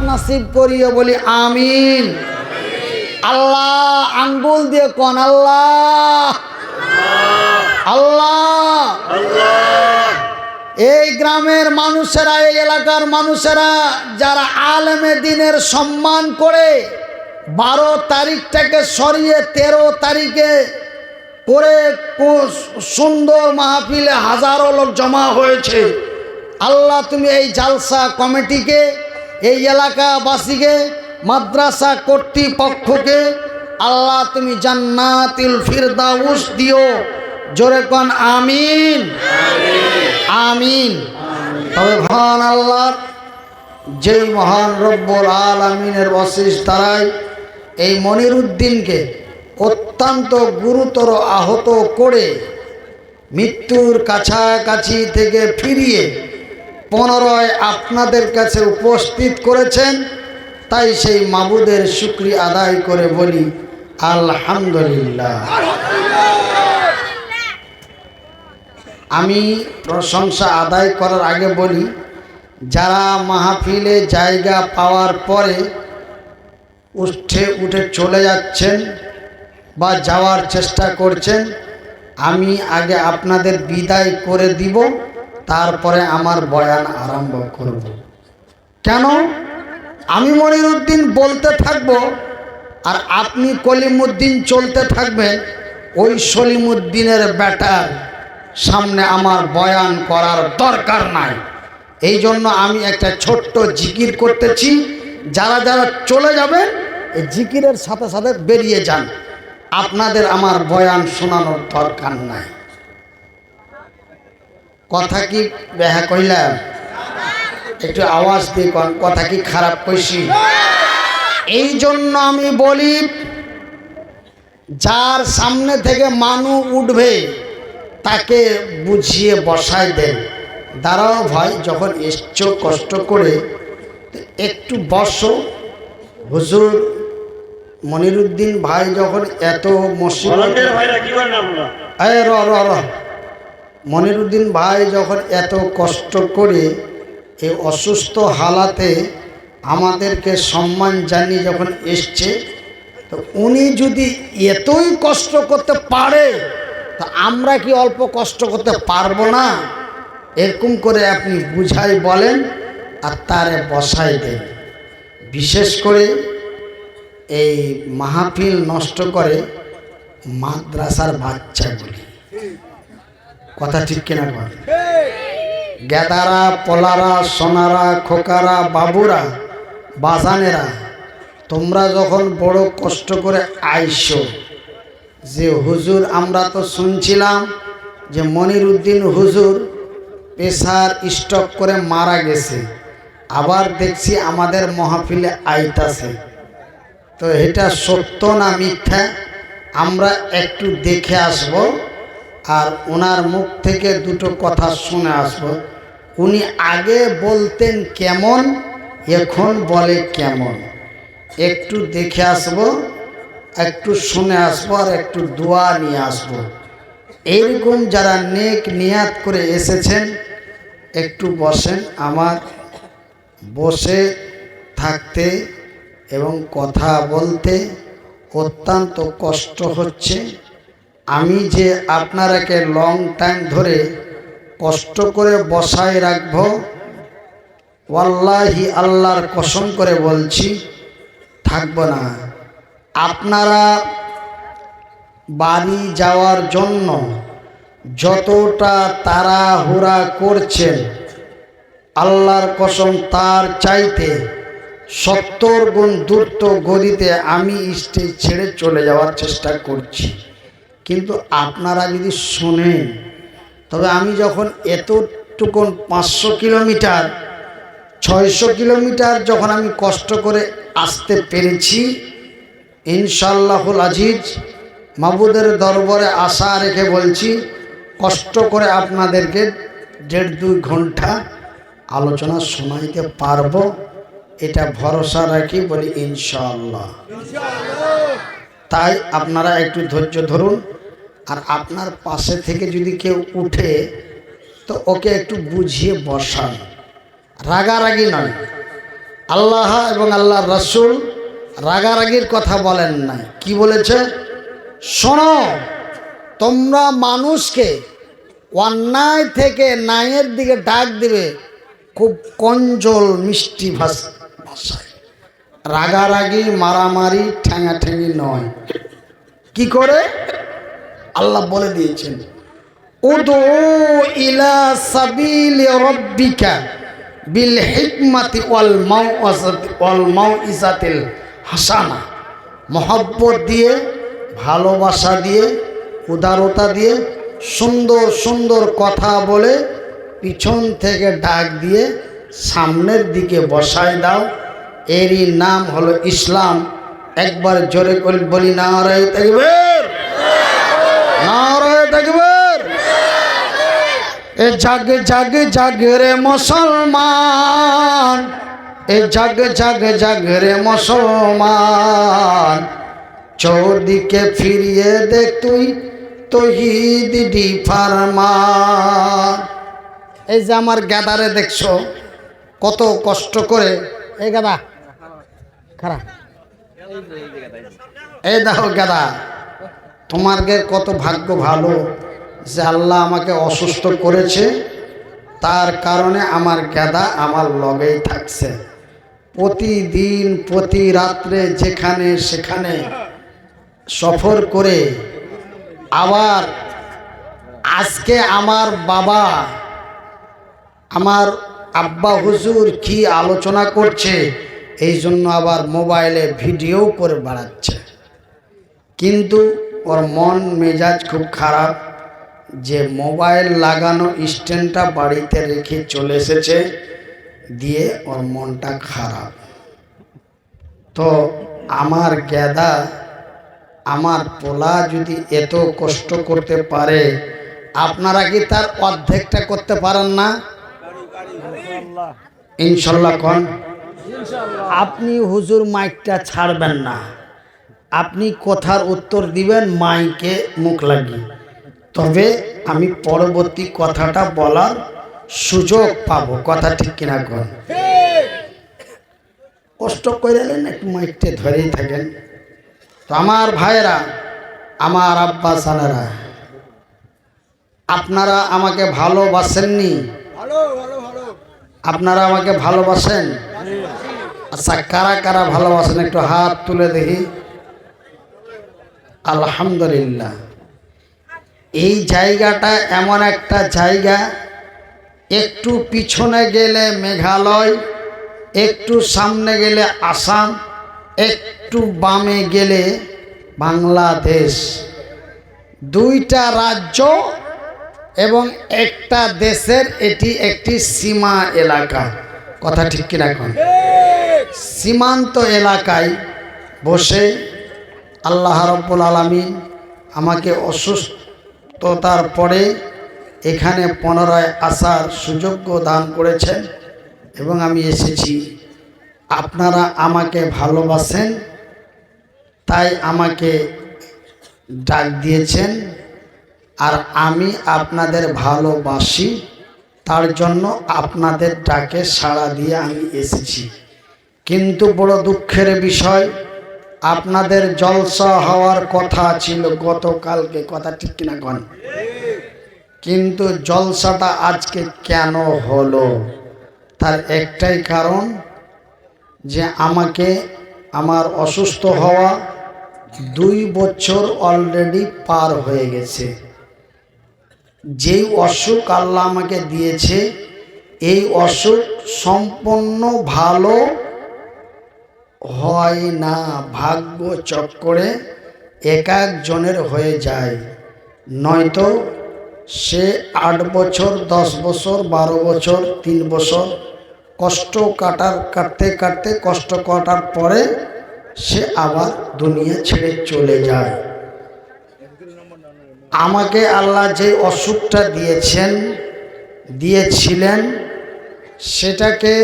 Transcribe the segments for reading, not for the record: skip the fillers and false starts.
নাসিব করিয়ে, বলি আমিন। আল্লাহ আঙ্গুল দিয়ে কোন আল্লাহ আল্লাহ। এই গ্রামের মানুষেরা, এই এলাকার মানুষেরা যারা আলেমে দিনের সম্মান করে 12 তারিখটাকে সরিয়ে 13 তারিখে করে সুন্দর মাহফিলে হাজারো লোক জমা হয়েছে, আল্লাহ তুমি এই জালসা কমিটিকে, এই এলাকাবাসীকে, মাদ্রাসা কর্তৃপক্ষকে আল্লাহ তুমি জান্নাতুল ফিরদাউস দিও। জোরে কোন আমিন আমিন। তবে মহান আল্লাহ যেই মহান রব্বুল আলামিনের অশেষ দ্বারাই এই মনিরুদ্দিনকে অত্যন্ত গুরুতর আহত করে মৃত্যুর কাছাকাছি থেকে ফিরিয়ে পুনরায় আপনাদের কাছে উপস্থিত করেছেন, তাই সেই মাবুদের শুকরিয়া আদায় করে বলি আলহামদুলিল্লাহ। আমি প্রশংসা আদায় করার আগে বলি, যারা মাহফিলে জায়গা পাওয়ার পরে উঠে চলে যাচ্ছেন বা যাওয়ার চেষ্টা করছেন, আমি আগে আপনাদের বিদায় করে দিব, তারপরে আমার বয়ান আরম্ভ করব। কেন? আমি মনিরুদ্দিন বলতে থাকব আর আপনি কলিমুদ্দিন চলতে থাকবেন, ওই সলিমুদ্দিনের বেটার সামনে আমার বয়ান করার দরকার নাই। এই জন্য আমি একটা ছোট্ট জিকির করতেছি, যারা যারা চলে যাবেন এই জিকিরের সাথে সাথে বেরিয়ে যান, আপনাদের আমার বয়ান শোনানোর দরকার নাই। কথা কি ব্যাহা কইলাম? একটু আওয়াজ দিয়ে কথা কি খারাপ কইছি? এই জন্য আমি বলি, যার সামনে থেকে মানুষ উঠবে তাকে বুঝিয়ে বসাই দেন। দাঁড়াও ভাই, যখন এসছো কষ্ট করে একটু বসো। হুজুর মনিরুদ্দিন ভাই যখন এত মনিরুদ্দিন ভাই যখন এত কষ্ট করে এই অসুস্থ হালাতে আমাদেরকে সম্মান জানিয়ে যখন এসছে, তো উনি যদি এতই কষ্ট করতে পারে, তো আমরা কি অল্প কষ্ট করতে পারবো না? এরকম করে আপনি বুঝাই বলেন আর তারে বসাই দেন। বিশেষ করে এই মাহফিল নষ্ট করে মাদ্রাসার বাচ্চাগুলি। কথা ঠিক কিনা বল? গেদারা, পলারা, সোনারা, খোকারা, বাবুরা, বাজানেরা, তোমরা যখন বড় কষ্ট করে আইসো যে হুজুর, আমরা তো শুনছিলাম যে মনিরুদ্দিন হুজুর প্রেসার স্ট্রোক করে মারা গেছে, আবার দেখছি আমাদের মাহফিলে আইতাছে, তো এটা সত্য না মিথ্যা আমরা একটু দেখে আসব আর ওনার মুখ থেকে দুটো কথা শুনে আসব। উনি আগে বলতেন কেমন, এখন বলে কেমন, একটু দেখে আসব, একটু শুনে আসবো আর একটু দোয়া নিয়ে আসব। এইরকম যারা নেক নিয়াত করে এসেছেন একটু বসেন। আমার বসে থাকতে এবং কথা বলতে অত্যন্ত কষ্ট হচ্ছে। আমি যে আপনারাকে লং টাইম ধরে কষ্ট করে বসায় রাখব, ওয়াল্লাহি আল্লাহর কসম করে বলছি থাকব না। আপনারা বাড়ি যাওয়ার জন্য যতটা তাড়াহুড়া করছেন, আল্লাহর কসম তার চাইতে 70 গুণ দ্রুত গতিতে আমি স্টেজ ছেড়ে চলে যাওয়ার চেষ্টা করছি। কিন্তু আপনারা যদি শোনেন, তবে আমি যখন এতটুকুন 500 কিলোমিটার 600 কিলোমিটার যখন আমি কষ্ট করে আসতে পেরেছি, ইনশাআল্লাহুল আজিজ মাবুদের দরবারে আশা রেখে বলছি, কষ্ট করে আপনাদেরকে 1.5-2 ঘন্টা আলোচনা শোনাইতে পারবো, এটা ভরসা রাখি বলি ইনশাআল্লাহ। তাই আপনারা একটু ধৈর্য ধরুন। আর আপনার পাশে থেকে যদি কেউ উঠে তো ওকে একটু বুঝিয়ে বসান, রাগারাগি নয়। আল্লাহ এবং আল্লাহর রাসূল রাগারাগির কথা বলেন না। কি বলেছে? শোনো, তোমরা মানুষকে অন্যায় থেকে ন্যায়ের দিকে ডাক দিবে খুব কঞ্জল মিষ্টি ভাষায়, রাগারাগি মারামারি ঠ্যাঙাঠেঙি নয়। কি করে? আল্লাহ বলে দিয়েছেন, উদু ইলা সাবিলি রাব্বিকা বিল হিকমাতি ওয়াল মাউইজাতিল হাসানা। মহব্বত দিয়ে, ভালোবাসা দিয়ে, উদারতা দিয়ে, সুন্দর সুন্দর কথা বলে পিছন থেকে ডাক দিয়ে সামনের দিকে বসায় দাও। এরই নাম হলো ইসলাম। একবার জোরে করে বলি, নারায়ে তাকবীর, নারায়ে তাকবীর। এ জাগ জাগ জাগ রে মুসলমান, এ জাগ জাগ জাগ রে মুসলমান, চৌদিকে ফিরিয়ে দেখ তুই তৌহিদ দি ফরমান। এই যে আমার গাদারে দেখছো কত কষ্ট করে, এই গাদা খারাপ, এই দেখো গাদা, তোমার কত ভাগ্য ভালো যে আল্লাহ আমাকে অসুস্থ করেছে, তার কারণে আমার গাদা আমার লগেই থাকছে। প্রতিদিন প্রতি রাত্রে যেখানে সেখানে সফর করে, আবার আজকে আমার বাবা, আমার আব্বা হুজুর কি আলোচনা করছে এই জন্য আবার মোবাইলে ভিডিও করে বেড়াচ্ছে। কিন্তু ওর মন মেজাজ খুব খারাপ যে মোবাইল লাগানো স্ট্যান্ডটা বাড়িতে রেখে চলে এসেছে, দিয়ে ওর মনটা খারাপ। তো আমার গেদা, আমার পোলা যদি এত কষ্ট করতে পারে, আপনারা কি তার অর্ধেকটা করতে পারেন না? ইনশাল্লাহ কোন? আপনি হুজুর মাইকটা ছাড়বেন না, আপনি কথার উত্তর দিবেন মাইকে মুখ লাগিয়ে, তবে আমি পরবর্তী কথাটা বলার সুযোগ পাবো। কথা ঠিক কিনা কোন? কষ্ট করে একটু মাইকটা ধরেই থাকেন। তো আমার ভাইয়েরা, আমার আব্বা সানেরা, আপনারা আমাকে ভালোবাসেননি? আপনারা আমাকে ভালোবাসেন? আচ্ছা, কারা কারা ভালোবাসেন একটু হাত তুলে দেখি। আলহামদুলিল্লাহ। এই জায়গাটা এমন একটা জায়গা, একটু পিছনে গেলে মেঘালয়, একটু সামনে গেলে আসাম, একটু বামে গেলে বাংলাদেশ। দুইটা রাজ্য এবং একটা দেশের এটি একটি সীমা এলাকা। কথা ঠিক কি রাখুন? সীমান্ত এলাকায় বসে আল্লাহ রাব্বুল আলামিন আমাকে অসুস্থতার পরে এখানে পুনরায় আসার সুযোগ দান করেছেন এবং আমি এসেছি। আপনারা আমাকে ভালোবাসেন, তাই আমাকে ডাক দিয়েছেন, আর আমি আপনাদের ভালোবাসি, তার জন্য আপনাদের ডাকে সাড়া দিয়ে আমি এসেছি। কিন্তু বড় দুঃখের বিষয়, আপনাদের জলসা হওয়ার কথা ছিল গতকালকে। কথা ঠিক কিনা কোন? কিন্তু জলসাটা আজকে কেন হলো? তার একটাই কারণ যে আমাকে, আমার অসুস্থ হওয়া 2 বছর অলরেডি পার হয়ে গেছে। যেই অসুখ আল্লাহ আমাকে দিয়েছে, এই অসুখ সম্পূর্ণ ভালো হয় না, ভাগ্য চক্করে এক একজনের হয়ে যায়। নয়তো সে 8 বছর, 10 বছর, 12 বছর, 3 বছর কষ্ট কাটতে কাটতে কষ্ট কাটার পরে সে আবার দুনিয়া ছেড়ে চলে যায়। আমাকে আল্লাহ যে অসুখটা দিয়েছিলেন সেটাকে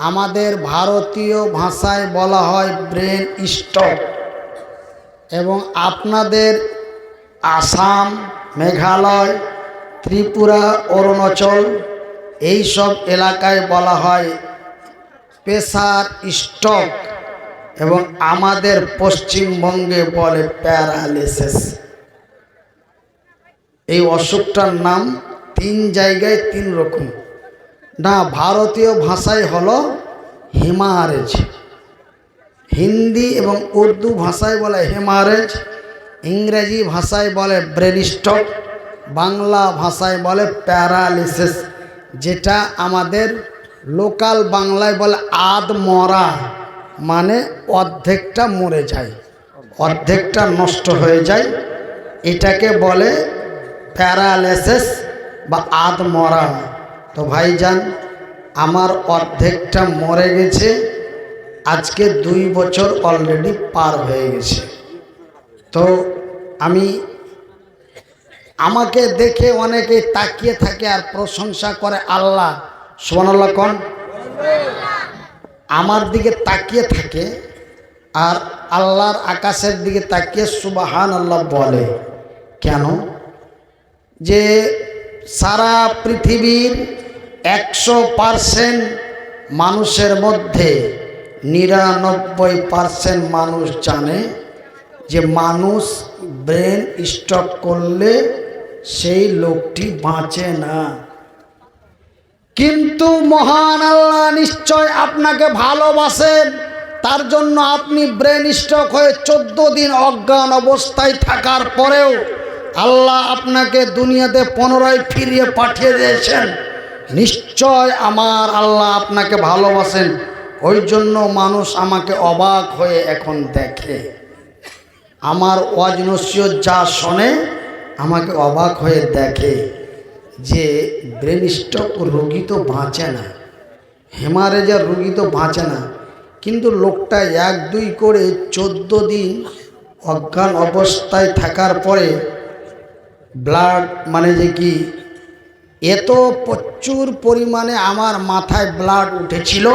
আমাদের ভারতীয় ভাষায় বলা হয় ব্রেন স্ট্রোক, এবং আপনাদের আসাম, মেঘালয়, ত্রিপুরা, অরুণাচল এই সব এলাকায় বলা হয় প্রেসার স্ট্রোক এবং আমাদের পশ্চিমবঙ্গে বলে প্যারালিসিস। এই অসুখটার নাম 3 জায়গায় 3 রকম। না, ভারতীয় ভাষায় হলো হেমারেজ, হিন্দি এবং উর্দু ভাষায় বলে হেমারেজ, ইংরেজি ভাষায় বলে ব্রেন স্ট্রোক, বাংলা ভাষায় বলে প্যারালিসিস, যেটা আমাদের লোকাল বাংলায় বলে আধ মরা, মানে অর্ধেকটা মরে যায়, অর্ধেকটা নষ্ট হয়ে যায়। এটাকে বলে প্যারালিসিস বা আধ মরা। তো ভাইজান, আমার অর্ধেকটা মরে গেছে, আজকে 2 বছর অলরেডি পার হয়ে গেছে। তো আমাকে দেখে অনেকে তাকিয়ে থাকে আর প্রশংসা করে আল্লাহ সুবহানাল্লাহ কোন, আমার দিকে তাকিয়ে থাকে আর আল্লাহর আকাশের দিকে তাকিয়ে সুবহানাল্লাহ বলে। কেন? যে সারা পৃথিবীর 100% মানুষের মধ্যে 99% মানুষ জানে যে মানুষ ব্রেন স্ট্রোক করলে সেই লোকটি বাঁচে না। কিন্তু মহান আল্লাহ নিশ্চয় আপনাকে ভালোবাসেন, তার জন্য আপনি ব্রেন স্ট্রোক হয়ে 14 দিন অজ্ঞান অবস্থায় থাকার পরেও আল্লাহ আপনাকে দুনিয়াতে পুনরায় ফিরিয়ে পাঠিয়ে দিয়েছেন। নিশ্চয় আমার আল্লাহ আপনাকে ভালোবাসেন, ওই জন্য মানুষ আমাকে অবাক হয়ে এখন দেখে। আমার ওয়াজ নসিহত যা শোনে আমাকে অবাক হয়ে দেখে যে ব্রেন স্ট্রোক রোগী তো বাঁচে না, হেমারেজের রোগী তো বাঁচে না, কিন্তু লোকটা 1-2 করে 14 দিন অজ্ঞান অবস্থায় থাকার পরে ব্লাড, মানে যে কি এত প্রচুর পরিমাণে আমার মাথায় ব্লাড উঠেছিল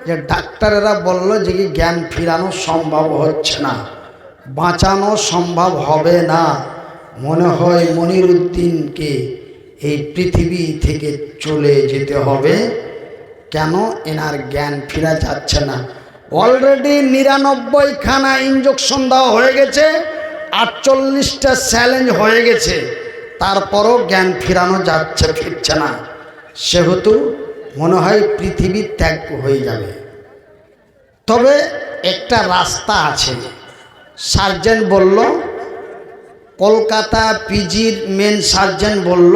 যে ডাক্তারেরা বলল যে কি জ্ঞান ফিরানো সম্ভব হচ্ছে না, বাঁচানো সম্ভব হবে না, মনে হয় মনিরুদ্দিনকে এই পৃথিবী থেকে চলে যেতে হবে। কেন? এনার জ্ঞান ফিরা যাচ্ছে না। অলরেডি 99খানা ইঞ্জেকশন দেওয়া হয়ে গেছে, 48টা চ্যালেঞ্জ হয়ে গেছে, তারপরও জ্ঞান ফিরানো ফিরছে না। সেহেতু মনে হয় পৃথিবী ত্যাগ হয়ে যাবে। তবে একটা রাস্তা আছে। সার্জেন বলল, কলকাতা পিজির মেন সার্জেন বলল।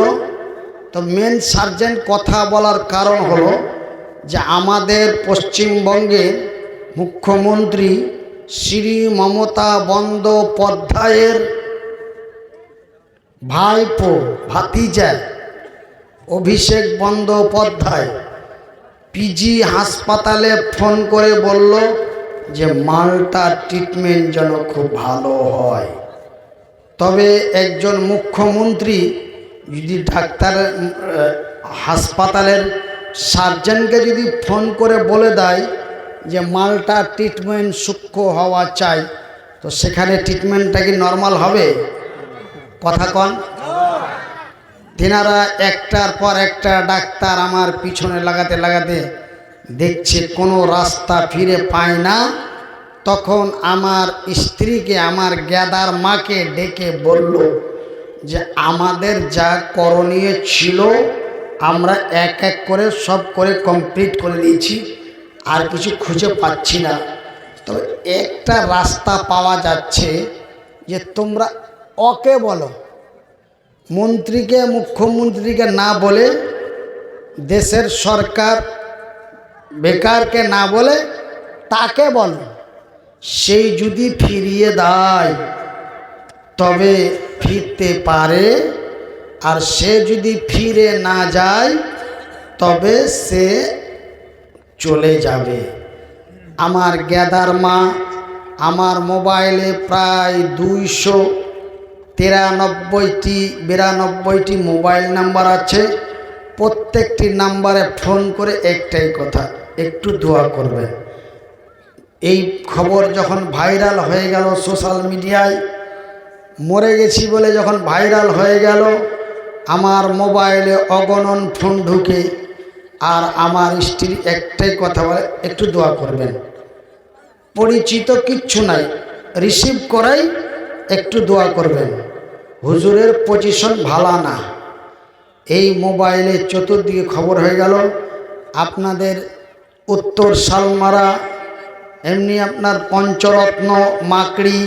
তো মেন সার্জেন কথা বলার কারণ হলো যে আমাদের পশ্চিমবঙ্গের মুখ্যমন্ত্রী শ্রী মমতা বন্দ্যোপাধ্যায়ের ভাইপো ভাতিজা অভিষেক বন্দ্যোপাধ্যায় পিজি হাসপাতালে ফোন করে বলল যে মালটার ট্রিটমেন্ট যেন খুব ভালো হয়। তবে একজন মুখ্যমন্ত্রী যদি হাসপাতালের সার্জনকে যদি ফোন করে বলে দেয় যে মালটার ট্রিটমেন্ট সূক্ষ্ম হওয়া চাই, তো সেখানে ট্রিটমেন্টটা কি নর্মাল হবে? কথা কন। তেনারা একটার পর একটা ডাক্তার আমার পিছনে লাগাতে লাগাতে দেখছে কোনো রাস্তা ফিরে পায় না। তখন আমার স্ত্রীকে, আমার গ্যাদার মাকে ডেকে বলল যে আমাদের যা করণীয় ছিল আমরা এক এক করে সব করে কমপ্লিট করে দিয়েছি, আর কিছু খুঁজে পাচ্ছি না। তবে একটা রাস্তা পাওয়া যাচ্ছে যে তোমরা ওকে বলো, মন্ত্রীকে মুখ্যমন্ত্রীকে না বলে, দেশের সরকার বেকারকে না বলে তাকে বলো, সেই যদি ফিরিয়ে দেয় তবে ফিরতে পারে, আর সে যদি ফিরে না যায় তবে সে চলে যাবে। আমার গ্যাদার মা আমার মোবাইলে প্রায় 293-92টি মোবাইল নাম্বার আছে। প্রত্যেকটি নাম্বারে ফোন করে একটাই কথা, একটু দোয়া করবেন। এই খবর যখন ভাইরাল হয়ে গেল সোশ্যাল মিডিয়ায়, মরে গেছি বলে যখন ভাইরাল হয়ে গেল, আমার মোবাইলে অগণন ফোন ঢুকে আর আমার স্ত্রী একটাই কথা বলে, একটু দোয়া করবেন। পরিচিত কিচ্ছু নাই, রিসিভ করাই একটু দোয়া করবেন। হুজুরের পজিশন ভালো না। এই মোবাইলে চতুর্দিকে খবর হয়ে গেল আপনাদের উত্তর শালমারা, এমনি আপনার পঞ্চরত্ন, মাকড়ি,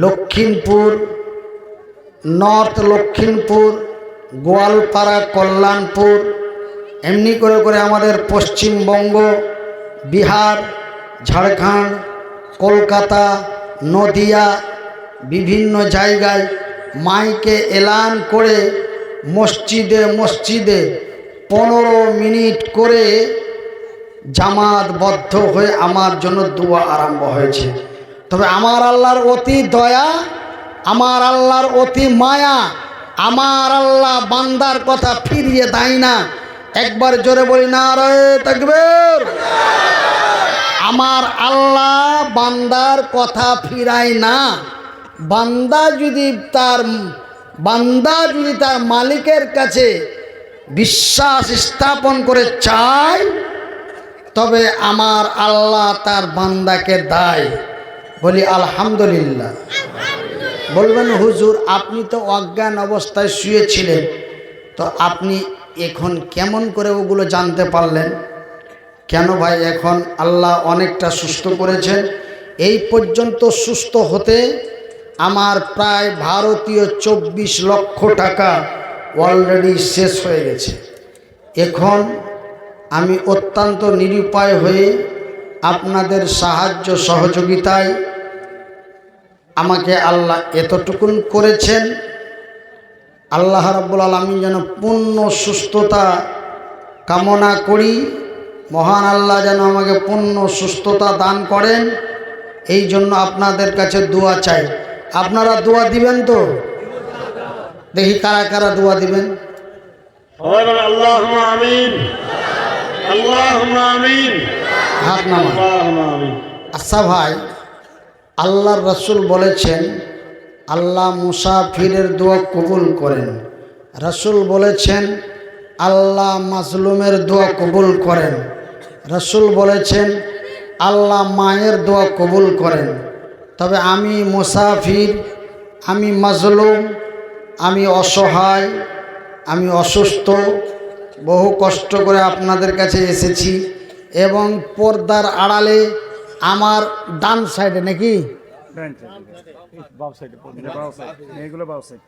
লক্ষ্মীমপুর, নর্থ লক্ষ্মীমপুর, গোয়ালপাড়া, কল্যাণপুর, এমনি করে করে আমাদের পশ্চিমবঙ্গ, বিহার, ঝাড়খণ্ড, কলকাতা, নদিয়া, বিভিন্ন জায়গায় মাইকে এলান করে মসজিদে মসজিদে 15 মিনিট করে জামাতবদ্ধ হয়ে আমার জন্য দোয়া আরম্ভ হয়েছে। তবে আমার আল্লাহর অতি দয়া, আমার আল্লাহর অতি মায়া, আমার আল্লাহ বান্দার কথা ফিরিয়ে দেয় না। একবার জোরে বলি নারে তাকবীর। আমার আল্লাহ বান্দার কথা ফিরায় না। বান্দা যদি তার মালিকের কাছে বিশ্বাস স্থাপন করে চায়, তবে আমার আল্লাহ তার বান্দাকে দেয়। বলি আলহামদুলিল্লাহ। বলবেন হুজুর আপনি তো অজ্ঞান অবস্থায় শুয়েছিলেন, তো আপনি এখন কেমন করে ওগুলো জানতে পারলেন? কেন ভাই, এখন আল্লাহ অনেকটা সুস্থ করেছেন। এই পর্যন্ত সুস্থ হতে আমার প্রায় ভারতীয় 24 লক্ষ টাকা অলরেডি শেষ হয়ে গেছে। এখন আমি অত্যন্ত নিরুপায় হয়ে আপনাদের সাহায্য সহযোগিতায় আমাকে আল্লাহ এতটুকুন করেছেন। আল্লাহ রাব্বুল আলামিন যেন পূর্ণ সুস্থতা কামনা করি। মহান আল্লাহ যেন আমাকে পূর্ণ সুস্থতা দান করেন, এই জন্য আপনাদের কাছে দোয়া চাই। আপনারা দোয়া দিবেন তো? দেখি কারা কারা দোয়া দিবেন। আল্লাহুম্মা আমিন, আল্লাহুম্মা আমিন, হাত নামান। আল্লাহুম্মা আমিন। আচ্ছা ভাই, আল্লাহর রাসূল বলেছেন আল্লাহ মুসাফিরের দোয়া কবুল করেন। রাসূল বলেছেন আল্লাহ মাজলুমের দোয়া কবুল করেন। রাসূল বলেছেন আল্লাহ মায়ের দোয়া কবুল করেন। তবে আমি মুসাফির, আমি মাজলুম, আমি অসহায়, আমি অসুস্থ, বহু কষ্ট করে আপনাদের কাছে এসেছি। এবং পর্দার আড়ালে আমার ডান সাইডে নাকি,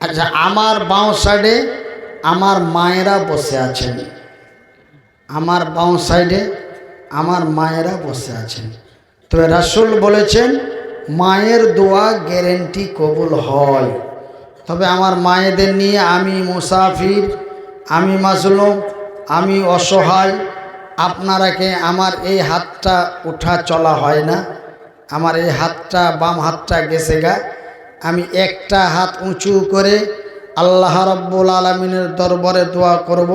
আচ্ছা আমার বাঁ সাইডে আমার মায়েরা বসে আছেন। আমার বাঁ সাইডে আমার মায়েরা বসে আছেন। তবে রাসূল বলেছেন মায়ের দোয়া গ্যারেন্টি কবুল হয়। তবে আমার মায়েদের নিয়ে আমি মুসাফির, আমি মাজলুম, আমি অসহায়। আপনারাকে আমার এই হাতটা উঠা চলা হয় না, আমার এই হাতটা বাম হাতটা গেছে গা। আমি একটা হাত উঁচু করে আল্লাহ রাব্বুল আলামিনের দরবারে দোয়া করব।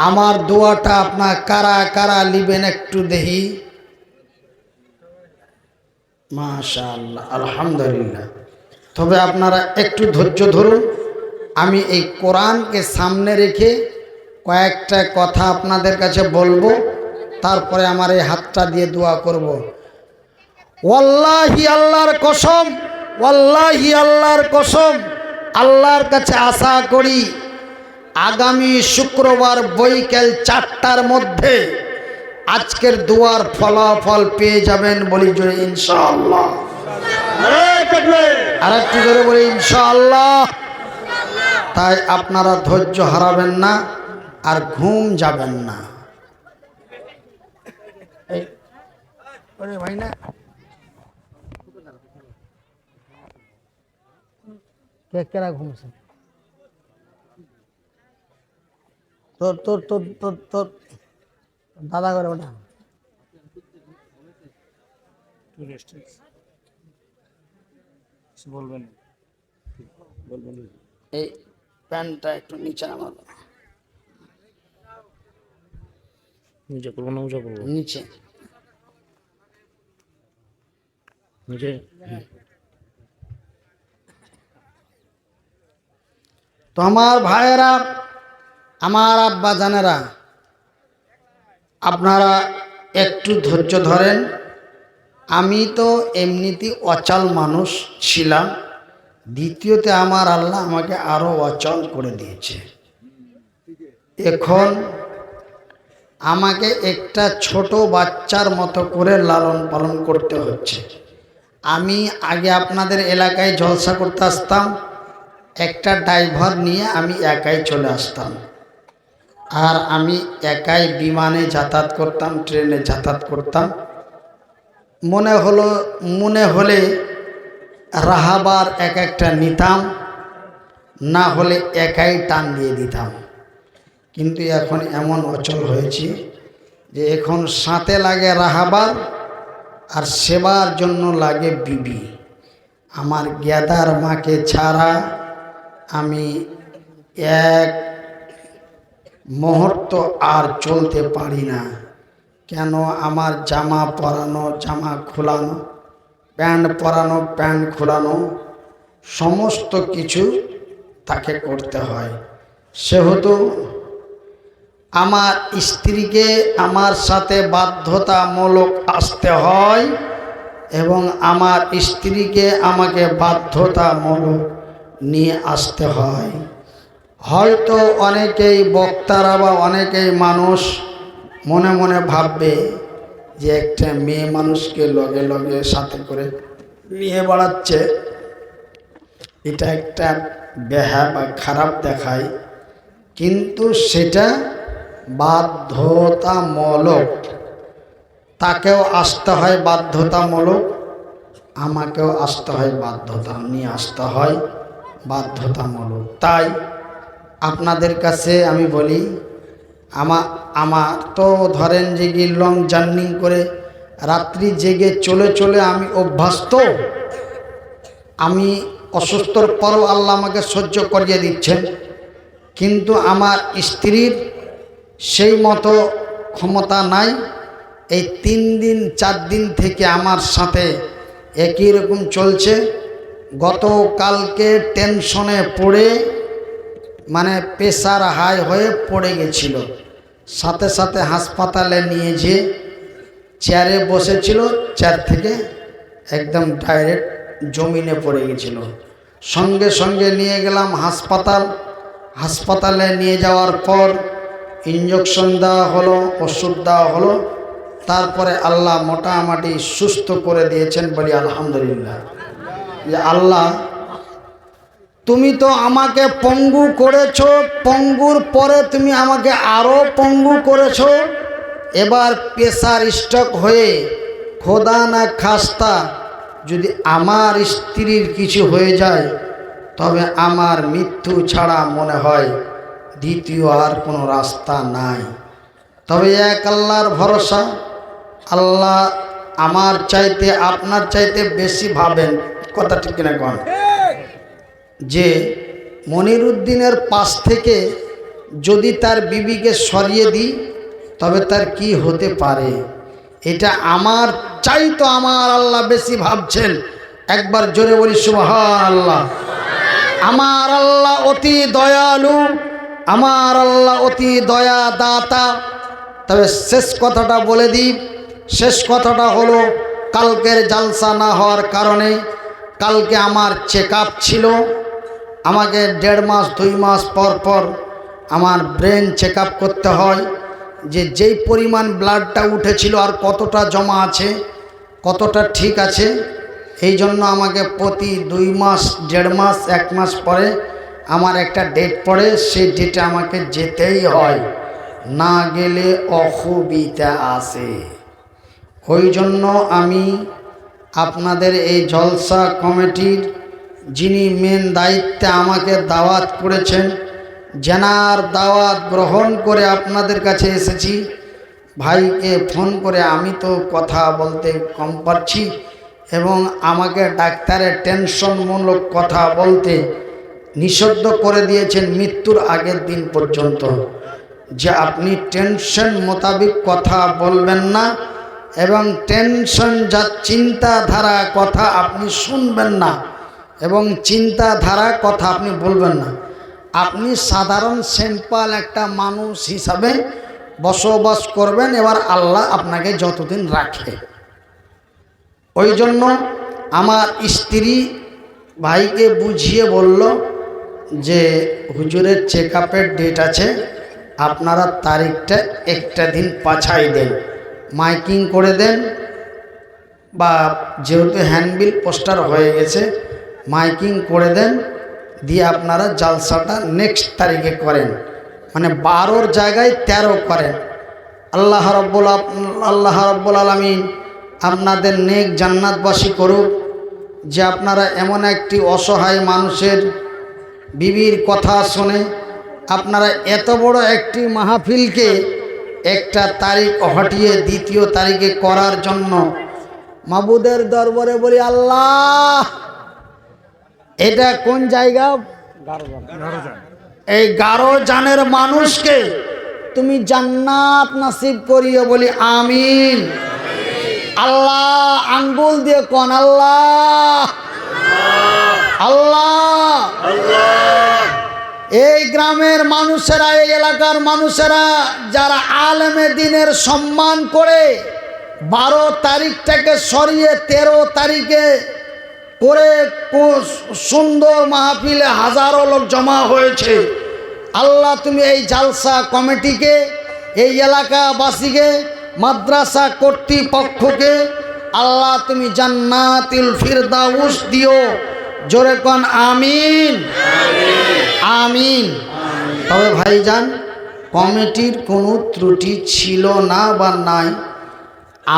আমার দোয়াটা আপনার কারা কারা লিবেন একটু দেখি। মাশাআল্লাহ, আলহামদুলিল্লাহ। তবে আপনারা একটু ধৈর্য ধরুন। আমি এই কোরআনকে সামনে রেখে কয়েকটা কথা আপনাদের কাছে বলবো, তারপরে আমার এই হাতটা দিয়ে দোয়া করব। ওয়াল্লাহি আল্লাহর কসম, ওয়াল্লাহি আল্লাহর কসম, আল্লাহর কাছে আশা করি আগামী শুক্রবার বৈকাল 4টার মধ্যে আজকের দোয়ার ফলাফল পেয়ে যাবেন। বলি জোরে ইনশাআল্লাহ। আর একটু জোরে বলি ইনশাআল্লাহ। তাই আপনারা ধৈর্য হারাবেন না আর ঘুম যাবেন না। ভাই না কেরা ঘুমছে? তোর তোর তোর তোর তোর দাদা করে ওটা বলবেন, এই প্যান্টটা একটু নিচে নামাবো, নিচে করবো না উঁচা করবো? নিচে নিচে। তো আমার ভাইয়েরা, আমার আব্বা জানেরা, আপনারা একটু ধৈর্য ধরেন। আমি তো এমনিতেই অচল মানুষ ছিলাম, দ্বিতীয়তে আমার আল্লাহ আমাকে আরো অচল করে দিয়েছে। এখন আমাকে একটা ছোট বাচ্চার মতো করে লালন পালন করতে হচ্ছে। আমি আগে আপনাদের এলাকায় জলসা করতে আসতাম, একটা ড্রাইভার নিয়ে আমি একাই চলে আসতাম, আর আমি একাই বিমানে যাতায়াত করতাম, ট্রেনে যাতায়াত করতাম। মনে হলে রাহাবার এক একটা নিতাম, না হলে একাই টান দিয়ে দিতাম। কিন্তু এখন এমন অচল হয়েছি যে এখন সাথে লাগে রাহাবার আর সেবার জন্য লাগে বিবি। আমার গেদার মাকে ছাড়া আমি এক মুহূর্ত আর চলতে পারি না। কেন? আমার জামা পরানো, জামা খোলানো, প্যান্ট পরানো, প্যান্ট খোলানো, সমস্ত কিছু তাকে করতে হয়। সেহেতু আমার স্ত্রীকে আমার সাথে বাধ্যতামূলক আসতে হয় এবং আমার স্ত্রীকে আমাকে বাধ্যতামূলক নিয়ে আসতে হয়। হয়তো অনেকেই বক্তারা বা অনেকেই মানুষ মনে মনে ভাববে যে একটা মেয়ে মানুষকে লগে লগে সাথে করে নিয়ে বেড়াচ্ছে, এটা একটা বেহা বা খারাপ দেখায়, কিন্তু সেটা বাধ্যতামূলক। তাকেও আসতে হয় বাধ্যতামূলক, আমাকেও আসতে হয় বাধ্যতা, নিয়ে আসতে হয় বাধ্যতামূলক। তাই আপনাদের কাছে আমি বলি, আমার তো ধরেন যে লং জার্নি করে রাত্রি জেগে চলে চলে আমি অভ্যস্ত। আমি অসুস্থর পরও আল্লাহ আমাকে সহ্য করিয়ে দিচ্ছেন, কিন্তু আমার স্ত্রীর সেই মতো ক্ষমতা নাই। এই 3 দিন 4 দিন থেকে আমার সাথে একই রকম চলছে। গতকালকে টেনশনে পড়ে মানে প্রেসার হাই হয়ে পড়ে গেছিল, সাথে সাথে হাসপাতালে নিয়ে যেয়ে চেয়ারে বসেছিল, চেয়ার থেকে একদম ডাইরেক্ট জমিনে পড়ে গেছিল। সঙ্গে সঙ্গে নিয়ে গেলাম হাসপাতালে নিয়ে যাওয়ার পর ইঞ্জেকশন দেওয়া হলো, ওষুধ দেওয়া হলো, তারপরে আল্লাহ মোটামুটি সুস্থ করে দিয়েছেন। বলি আলহামদুলিল্লাহ। যে আল্লাহ, তুমি তো আমাকে পঙ্গু করেছো, পঙ্গুর পরে তুমি আমাকে আরো পঙ্গু করেছো। এবার প্রেসার স্ট্রোক হয়ে খোদা না খাস্তা যদি আমার স্ত্রীর কিছু হয়ে যায়, তবে আমার মৃত্যু ছাড়া মনে হয় দ্বিতীয় আর কোনো রাস্তা নাই। তবে এক আল্লাহর ভরসা, আল্লাহ আমার চাইতে আপনার চাইতে বেশি ভাবেন। কথা ঠিক কিনা কন? যে মনিরুদ্দিনের পাশ থেকে যদি তার বিবিকে সরিয়ে দিই তবে তার কি হতে পারে, এটা আমার চাইতো আমার আল্লাহ বেশি ভাবছেন। একবার জোরে বলি সুবহানাল্লাহ। আমার আল্লাহ অতি দয়ালু, আমার আল্লাহ অতি দয়া দাতা। তবে শেষ কথাটা বলে দিই, শেষ কথাটা হলো কালকের জালসা না হওয়ার কারণে কালকে আমার চেক আপ ছিল। আমাকে 1.5 মাস 2 মাস পর পর আমার ব্রেন চেক আপ করতে হয়, যে যেই পরিমাণ ব্লাডটা উঠেছিল আর কতটা জমা আছে, কতটা ঠিক আছে। এই জন্য আমাকে প্রতি 2 মাস 1.5 মাস 1 মাস পরে আমার একটা ডেট পড়ে, সেই ডেটে আমাকে যেতেই হয়, না গেলে অসুবিধা আছে। ওই জন্য আমি আপনাদের এই জলসা কমিটির যিনি মেন দায়িত্বে আমাকে দাওয়াত করেছেন, জেনার দাওয়াত গ্রহণ করে আপনাদের কাছে এসেছি। ভাইকে ফোন করে আমি তো কথা বলতে কম পারছি এবং আমাকে ডাক্তারের টেনশনমূলক কথা বলতে নিষিদ্ধ করে দিয়েছেন মৃত্যুর আগের দিন পর্যন্ত, যে আপনি টেনশন মোতাবিক কথা বলবেন না এবং টেনশন যা চিন্তাধারা কথা আপনি শুনবেন না এবং চিন্তাধারা কথা আপনি বলবেন না। আপনি সাধারণ সিম্পল একটা মানুষ হিসাবে বসবাস করবেন। এবার আল্লাহ আপনাকে যতদিন রাখে। ওই জন্য আমার স্ত্রী ভাইকে বুঝিয়ে বলল যে হুজুরের চেক আপের ডেট আছে, আপনারা তারিখটা একটা দিন পাছাই দেন, মাইকিং করে দেন, বা যেহেতু হ্যান্ডবিল পোস্টার হয়ে গেছে মাইকিং করে দেন, দিয়ে আপনারা জালসাটা নেক্সট তারিখে করেন, মানে 12-র জায়গায় 13 করেন। আল্লাহ রাব্বুল আলামিন আপনাদের নেক জান্নাতবাসী করুক, যে আপনারা এমন একটি অসহায় মানুষের বিবির কথা শুনে আপনারা এত বড় একটি মাহফিলকে একটা তারিখ হটিয়ে দ্বিতীয় তারিখে করার জন্য মাবুদের দরবারে বলি, আল্লাহ এটা কোন জায়গা? এই 11 জানের মানুষকে তুমি জান্নাত নসিব করিও, বলি আমিন। আল্লাহ আঙ্গুল দিয়ে কোন আল্লাহ, আল্লাহ। এই গ্রামের মানুষেরা, এই এলাকার মানুষেরা যারা আলেমে দ্বীনের সম্মান করে 12 তারিখটাকে সরিয়ে 13 তারিখে করে সুন্দর মাহফিলে হাজারো লোক জমা হয়েছে, আল্লাহ তুমি এই জালসা কমিটিকে, এই এলাকাবাসীকে, মাদ্রাসা কর্তৃপক্ষকে আল্লাহ তুমি জান্নাতুল ফিরদাউস দিও। জোরে কোন আমিন, আমিন। তবে ভাইজান, কমিটির কোনো ত্রুটি ছিল না বা নাই,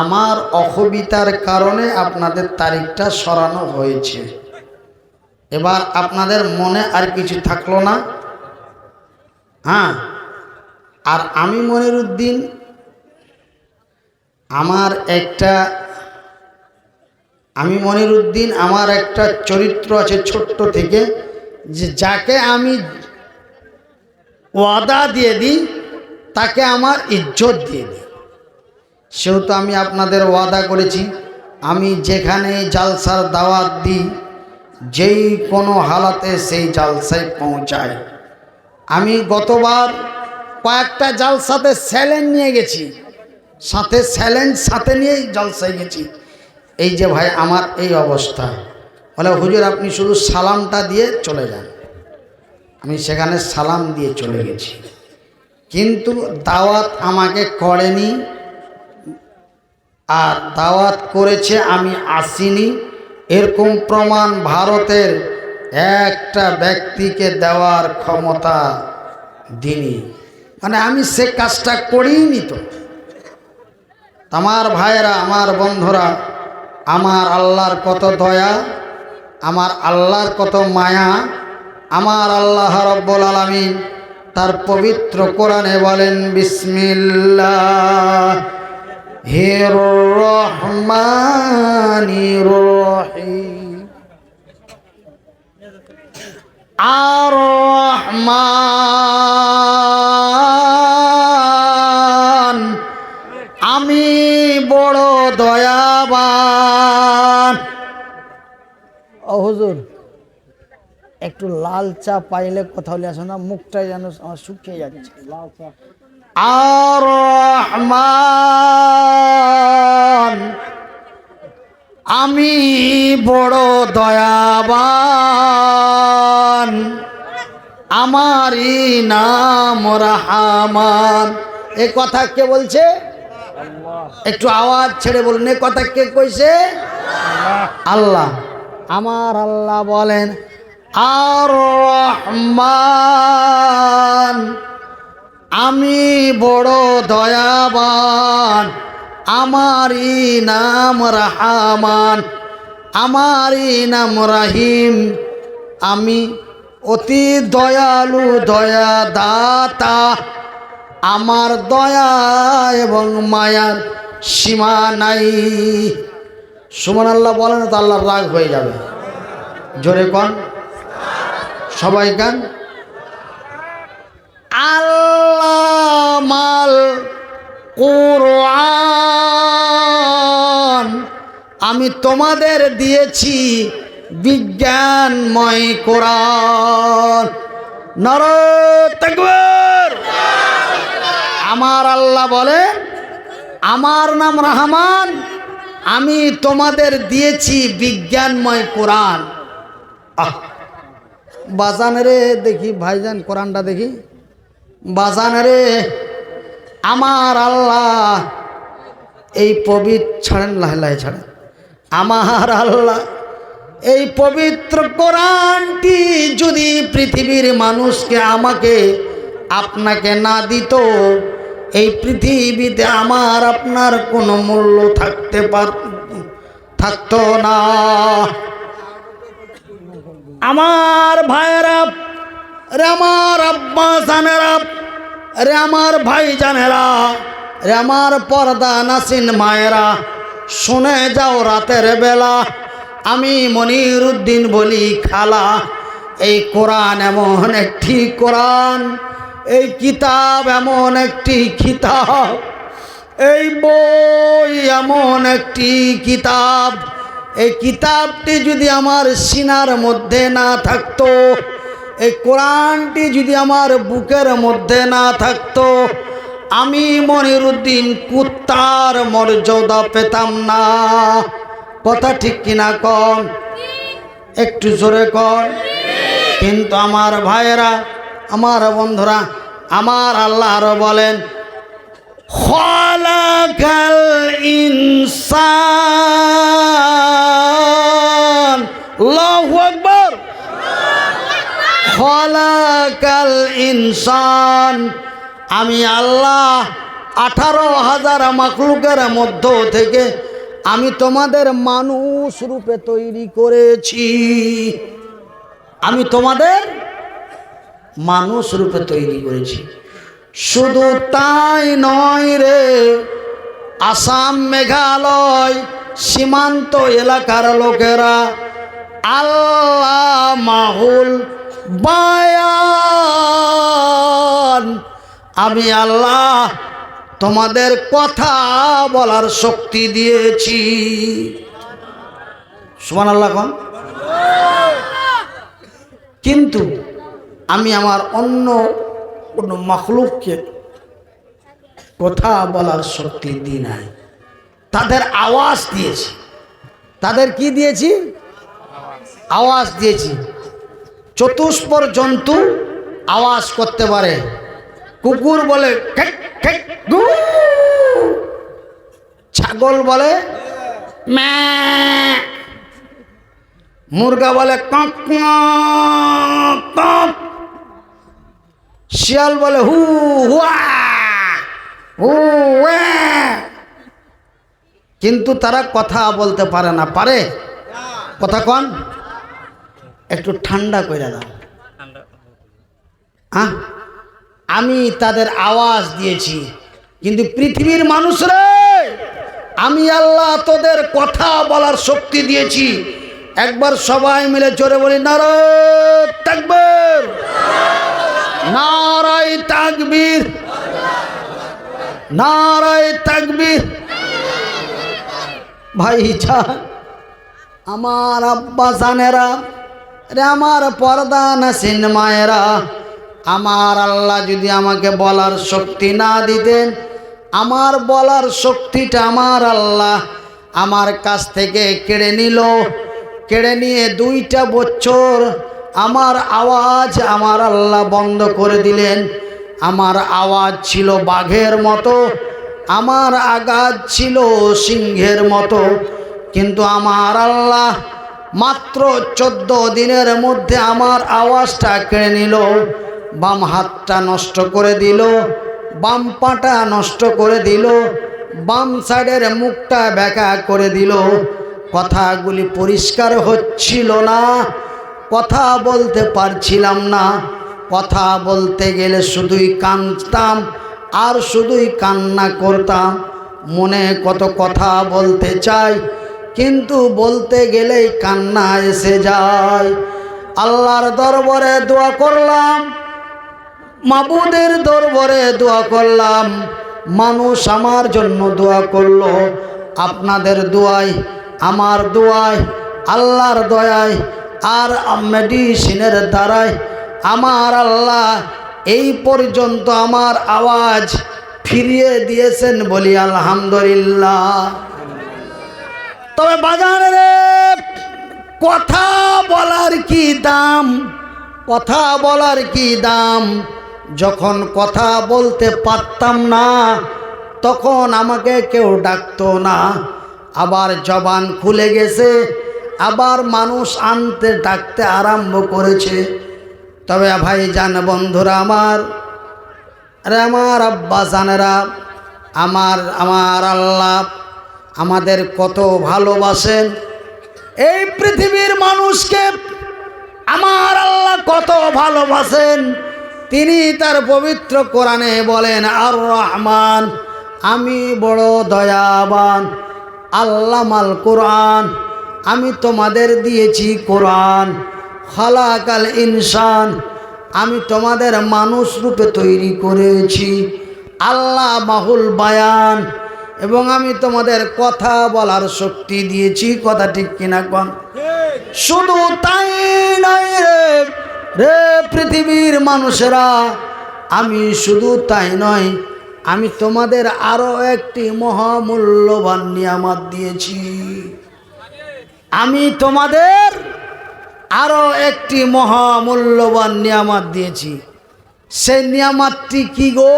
আমার অসুবিধার কারণে আপনাদের তারিখটা সরানো হয়েছে। এবার আপনাদের মনে আর কিছু থাকলো না? হ্যাঁ। আর আমি মনিরউদ্দিন, আমার একটা চরিত্র আছে ছোট্ট থেকে, যে যাকে আমি ওয়াদা দিয়ে দিই তাকে আমার ইজ্জত দিয়ে দিই। সেহেতু আমি আপনাদের ওয়াদা করেছি, আমি যেখানে জালসার দাওয়াত দিই যেই কোনো হালাতে সেই জালসায় পৌঁছায়। আমি গতবার কয়েকটা জালসাতে স্যালেন নিয়ে গেছি, সাথে নিয়েই জালসায় গেছি। এই যে ভাই আমার এই অবস্থা, বলে হুজুর আপনি শুধু সালামটা দিয়ে চলে যান। আমি সেখানে সালাম দিয়ে চলে গেছি, কিন্তু দাওয়াত আমাকে করেনি, আর দাওয়াত করেছে আমি আসিনি, এরকম প্রমাণ ভারতের একটা ব্যক্তিকে দেওয়ার ক্ষমতা দিনি। মানে আমি সে কাজটা করিনি। তো আমার ভাইয়েরা, আমার বন্ধুরা, আমার আল্লাহর কত দয়া, আমার আল্লাহর কত মায়া। আমার আল্লাহ রাব্বুল আলামিন তার পবিত্র কোরআনে বলেন, বিসমিল্লাহির রহমানির রহিম। আর রহমান, আমি বড় দয়াবান। ও হুজুর, একটু লাল চা পাইলে কথা বলে আসো না, মুখটাই যেন আমার শুকিয়ে যাচ্ছে। লাল চা। আর রহমান, আমি বড় দয়াবান, আমারই নাম রহমান। এ কথা কে বলছে? একটু আওয়াজ ছেড়ে বলুন, এ কথা কে কইছে? আল্লাহ। আমার আল্লাহ বলেন, আর রহমান, আমি বড় দয়াবান, আমারই নাম রহমান, আমারই নাম রহিম। আমি অতি দয়ালু, দয়া দাতা। আমার দয়া এবং মায়ার সীমা নাই। সুবহানাল্লাহ বলেন তো আল্লাহর রাগ হয়ে যাবে। জোরে কোন, সবাই গান। আল্লামাল কুরআন, আমি তোমাদের দিয়েছি বিজ্ঞানময় কোরআন। নারে তাকবীর। আমার আল্লাহ বলেন আমার নাম রহমান, আমি তোমাদের দিয়েছি বিজ্ঞানময় কোরআন। বাজান রে দেখি ভাইজান কোরআনটা দেখি। বাজান রে আমার আল্লাহ এই পবিত্র ছাড়েন, লাহে ছাড়েন। আমার আল্লাহ এই পবিত্র কোরআনটি যদি পৃথিবীর মানুষকে আমাকে আপনাকে না দিত, এই পৃথিবীতে আমার আপনার কোনো মূল্য থাকতো না। আমার ভাইয়েরা রে, আমার আব্বা জানেরা রে, আমার ভাই জানেরা রে, আমার পর্দা নাসিন মায়েরা, শুনে যাও রাতের বেলা আমি মনিরুদ্দিন বলি খালা, এই কোরআন এমন একটি কোরআন, এই কিতাব এমন একটি কিতাব, এই বই এমন একটি কিতাব, এই কিতাবটি যদি আমার সিনার মধ্যে না থাকতো, এই কোরআনটি যদি আমার বুকের মধ্যে না থাকতো, আমি মনিরুদ্দিন কুত্তার মর্যাদা পেতাম না। কথা ঠিক কিনা কন? একটু জোরে কন। কিন্তু আমার ভাইয়েরা, আমার বন্ধুরা, আমার আল্লাহ আরো বলেন খালাকাল ইনসান, আল্লাহু আকবার, খালাকাল ইনসান, আমি আল্লাহ 18,000 মাখলুকের মধ্য থেকে আমি তোমাদের মানুষ রূপে তৈরি করেছি। আমি তোমাদের মানুষ রূপে তৈরি করেছি। শুধু তাই নয় রে, আসাম মেঘালয় সীমান্ত এলাকার লোকেরা আল্লাহ মাহুল বায়ান, আমি আল্লাহ তোমাদের কথা বলার শক্তি দিয়েছি। সুবহানাল্লাহ কোন? কিন্তু আমি আমার অন্য কোনো মাখলুককে কথা বলার শক্তি দিই নাই। তাদের আওয়াজ দিয়েছি। তাদের কি দিয়েছি? আওয়াজ দিয়েছি। চতুষ্পর জন্তু আওয়াজ করতে পারে। কুকুর বলে খেক খেক গু, ছাগল বলে ম্যা, মুরগা বলে কক কক, শিয়াল বলে হু হুয়া হু ওয়া। কিন্তু তারা কথা বলতে পারে না। পারে? কথা কন, একটু ঠান্ডা করে দাও। আমি তাদের আওয়াজ দিয়েছি। কিন্তু পৃথিবীর মানুষরা, আমি আল্লাহ তোদের কথা বলার শক্তি দিয়েছি। একবার সবাই মিলে জোরে বলি নারায়ে তাকবীর, নারায়ে তাকবীর, নারায়ে তাকবীর। ভাইজান, আমার আব্বা জানেরা রে, আমার পর্দা নাসিন মায়েরা, আমার আল্লাহ যদি আমাকে বলার শক্তি না দিতেন, আমার বলার শক্তিটা আমার আল্লাহ আমার কাছ থেকে কেড়ে নিল। কেড়ে নিয়ে 2টা বছর আমার আওয়াজ আমার আল্লাহ বন্ধ করে দিলেন। আমার আওয়াজ ছিল বাঘের মতো, আমার আঘাত ছিল সিংহের মতো। কিন্তু আমার আল্লাহ মাত্র 14 দিনের মধ্যে আমার আওয়াজটা কেড়ে নিল। বাম হাতটা নষ্ট করে দিল, বাম পাটা নষ্ট করে দিল, বাম সাইডের মুখটা বেঁকা করে দিল। কথাগুলি পরিষ্কার হচ্ছিল না, কথা বলতে পারছিলাম না। কথা বলতে গেলে শুধুই কাঁদতাম আর শুধুই কান্না করতাম। মনে কত কথা বলতে চাই, কিন্তু বলতে গেলেই কান্না এসে যায়। আল্লাহর দরবারে দোয়া করলাম, মাবুদের দরবারে দোয়া করলাম, মানুষ আমার জন্য দোয়া করলো। আপনাদের দোয়ায়, আমার দোয়ায়, আল্লাহর দয়ায় আর মেডিসিনের দ্বারায় আমার আল্লাহ এই পর্যন্ত আমার আওয়াজ ফিরিয়ে দিয়েছেন, বলি আলহামদুলিল্লাহ। তবে বাজারে কথা বলার কি দাম, কথা বলার কি দাম। যখন কথা বলতে পারতাম না তখন আমাকে কেউ ডাকতো না, আবার জবান খুলে গেছে, আবার মানুষ আনতে ডাকতে আরম্ভ করেছে। তবে ভাই জান বন্ধুরা আমার, আরে আমার আব্বা জানেরা, আমার আল্লাহ আমাদের কত ভালোবাসেন। এই পৃথিবীর মানুষকে আমার আল্লাহ কত ভালোবাসেন। তিনি তার পবিত্র কোরআনে বলেন, আর রহমান, আমি বড় দয়াবান। আল্লামাল কোরআন, আমি তোমাদের দিয়েছি কোরআন। খালাকাল ইনসান, আমি তোমাদের মানুষ রূপে তৈরি করেছি। আল্লাহ মাহুল বায়ান, এবং আমি তোমাদের কথা বলার শক্তি দিয়েছি। কথা ঠিক কিনা কোন? শুধু তাই নয় রে পৃথিবীর মানুষেরা, আমি শুধু তাই নয়, আমি তোমাদের আরো একটি মহামূল্যবান নিয়ামত দিয়েছি। আমি তোমাদের আরো একটি মহামূল্যবান নিয়ামত দিয়েছি। সেই নিয়ামতটি কি গো?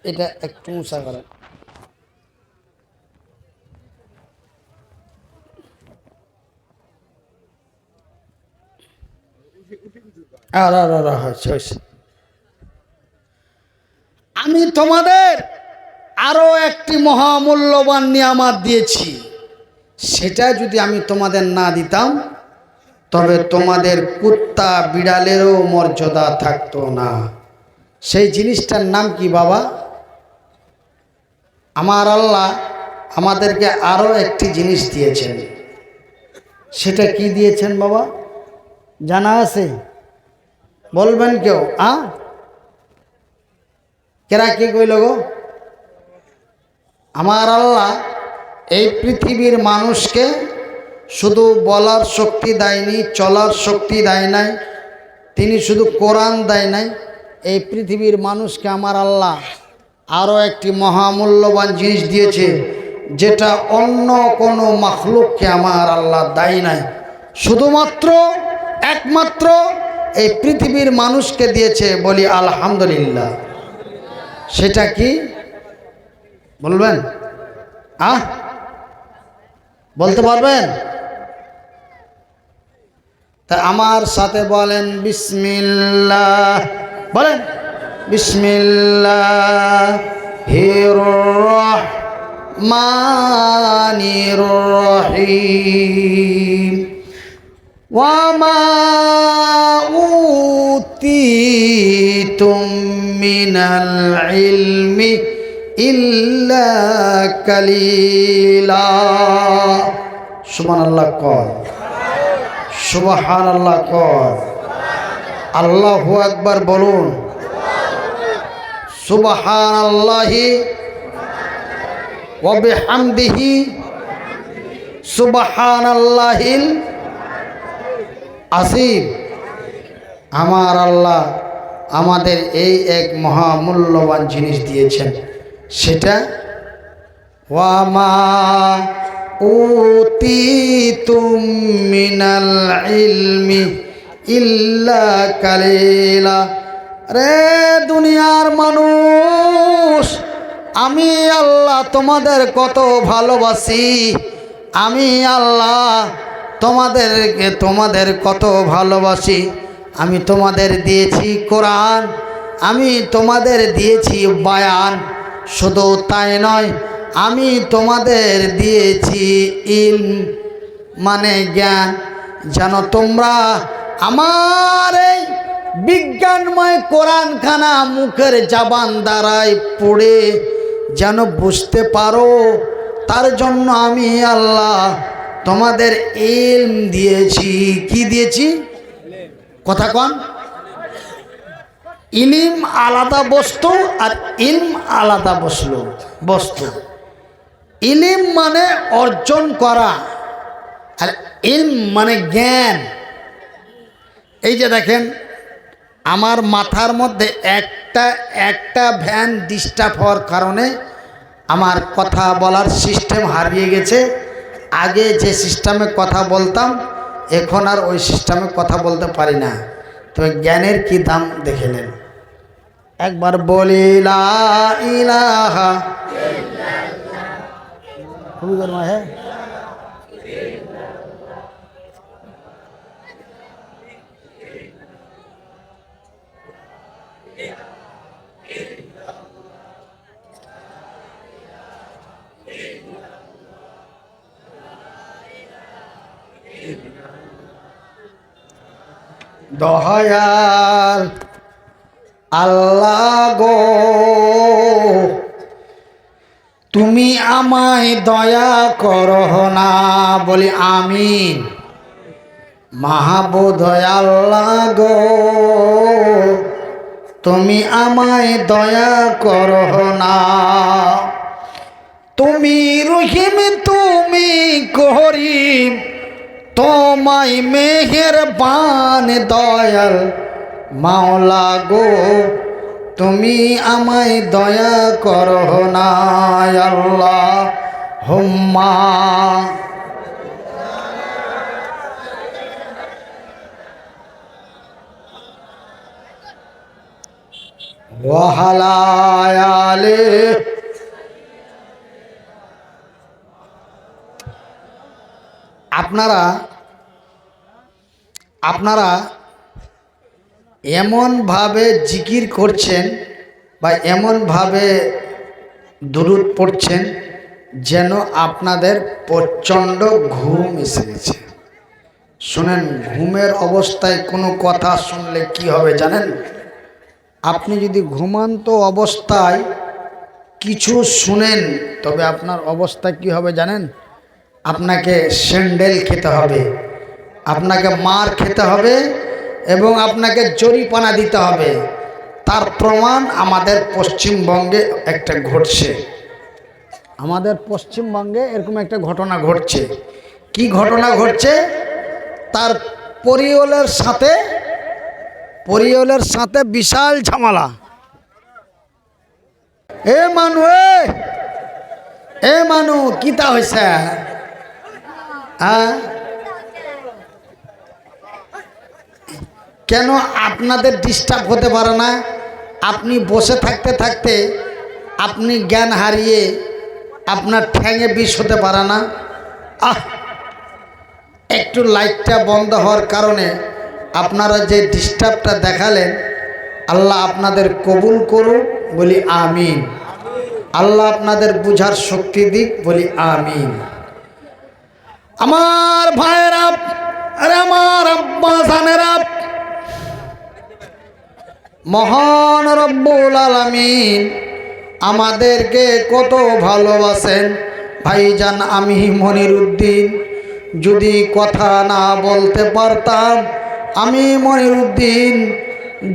এটা একটু উঁচা করেন। আমি তোমাদের আরো একটি মহামূল্যবান নিয়ামত দিয়েছি। সেটা যদি আমি তোমাদের না দিতাম তবে তোমাদের কুত্তা বিড়ালেরও মর্যাদা থাকতো না। সেই জিনিসটার নাম কি বাবা? আমার আল্লাহ আমাদেরকে আরো একটি জিনিস দিয়েছেন। সেটা কি দিয়েছেন বাবা? জানা আছে? বলবেন কেউ? কেরা কি কইল গো? আমার আল্লাহ এই পৃথিবীর মানুষকে শুধু বলার শক্তি দেয়নি, চলার শক্তি দেয় নাই, তিনি শুধু কোরআন দেয় নাই। এই পৃথিবীর মানুষকে আমার আল্লাহ আরও একটি মহামূল্যবান জিনিস দিয়েছে, যেটা অন্য কোনো মাখলুককে আমার আল্লাহ দেয় নাই। শুধুমাত্র একমাত্র এই পৃথিবীর মানুষকে দিয়েছে, বলি আলহামদুলিল্লাহ। সেটা কি বলবেন? বলতে পারবেন? তা আমার সাথে বলেন বিসমিল্লাহ। বলেন বিসমিল্লাহির রহমানির রহিম। ওয়া মা উতীতুম মিনাল ইলমি ইল্লা কালিলা। সুবহানাল্লাহ কর, সুবহানাল্লাহ কর, আল্লাহু আকবার বলুন। সুবহানাল্লাহি ওয়া বিহামদিহি সুবহানাল্লাহিল আসিম। আমার আল্লাহ আমাদের এই এক মহামূল্যবান জিনিস দিয়েছেন, সেটা ওয়া মা উতীতুম মিনাল ইলমি ইল্লা কালিলা। রে দুনিয়ার মানুষ, আমি আল্লাহ তোমাদের কত ভালোবাসি। আমি আল্লাহ তোমাদের কত ভালোবাসি। আমি তোমাদের দিয়েছি কোরআন, আমি তোমাদের দিয়েছি বায়ান। শুধু তাই নয়, আমি তোমাদের দিয়েছি ইলম, মানে জ্ঞান, যেন তোমরা আমার এই বিজ্ঞানময় কোরআনখানা মুখের জবান দ্বারাই পড়ে যেন বুঝতে পারো। তার জন্য আমি আল্লাহ তোমাদের ইলম দিয়েছি। কি দিয়েছি? কথা কন। ইলম আলাদা বস্তু আর ইলম আলাদা বস্তু। ইলম মানে অর্জন করা, আর ইলম মানে জ্ঞান। এই যে দেখেন আমার মাথার মধ্যে একটা ভ্যান ডিস্টার্ব হওয়ার কারণে আমার কথা বলার সিস্টেম হারিয়ে গেছে। আগে যে সিস্টেমে কথা বলতাম এখন আর ওই সিস্টেমে কথা বলতে পারি না। তবে জ্ঞানের কি দাম দেখে নেন। একবার বলি লা ইলাহা খুবই গরমা হ্যাঁ। দয়াল আল্লাহ গো তুমি আমায় দয়া করো না, বলি আমিন। মাহবুব আল্লাহ গো তুমি আমায় দয়া করো না, তুমি রহিম তুমি করিম তোমায় মেহেরবান দয়াল মাওলা গো তুমি আমায় দয়া করো না আল্লাহ হুম্মা। ওয়াহালায়ালে আপনারা এমনভাবে জিকির করছেন বা এমনভাবে দুরূদ পড়ছেন যেন আপনাদের প্রচণ্ড ঘুম এসে গেছে। শোনেন, ঘুমের অবস্থায় কোনো কথা শুনলে কি হবে জানেন? আপনি যদি ঘুমান্ত অবস্থায় কিছু শুনেন তবে আপনার অবস্থা কি হবে জানেন? আপনাকে স্যান্ডেল খেতে হবে, আপনাকে মার খেতে হবে এবং আপনাকে জরিমানা দিতে হবে। তার প্রমাণ আমাদের পশ্চিমবঙ্গে একটা ঘটছে। আমাদের পশ্চিমবঙ্গে এরকম একটা ঘটনা ঘটছে। কি ঘটনা ঘটছে? তার পরিওলের সাথে বিশাল ঝামেলা। এ মানু কিতা হয়েছে? কেন আপনাদের ডিস্টার্ব হতে পারে না? আপনি বসে থাকতে থাকতে আপনি জ্ঞান হারিয়ে আপনার ঠ্যাঙে বিষ হতে পারে না? একটু লাইটটা বন্ধ হওয়ার কারণে আপনারা যে ডিস্টার্বটা দেখালেন, আল্লাহ আপনাদের কবুল করুক, বলি আমিন। আল্লাহ আপনাদের বুঝার শক্তি দিক, বলি আমিন। আমার ভাইয়েরা, আরে আমার আব্বা জানেরা, মহান রব্বুল আলামিন আমাদেরকে কত ভালোবাসেন। ভাইজান আমি মনিরুদ্দিন যদি কথা না বলতে পারতাম, আমি মনিরুদ্দিন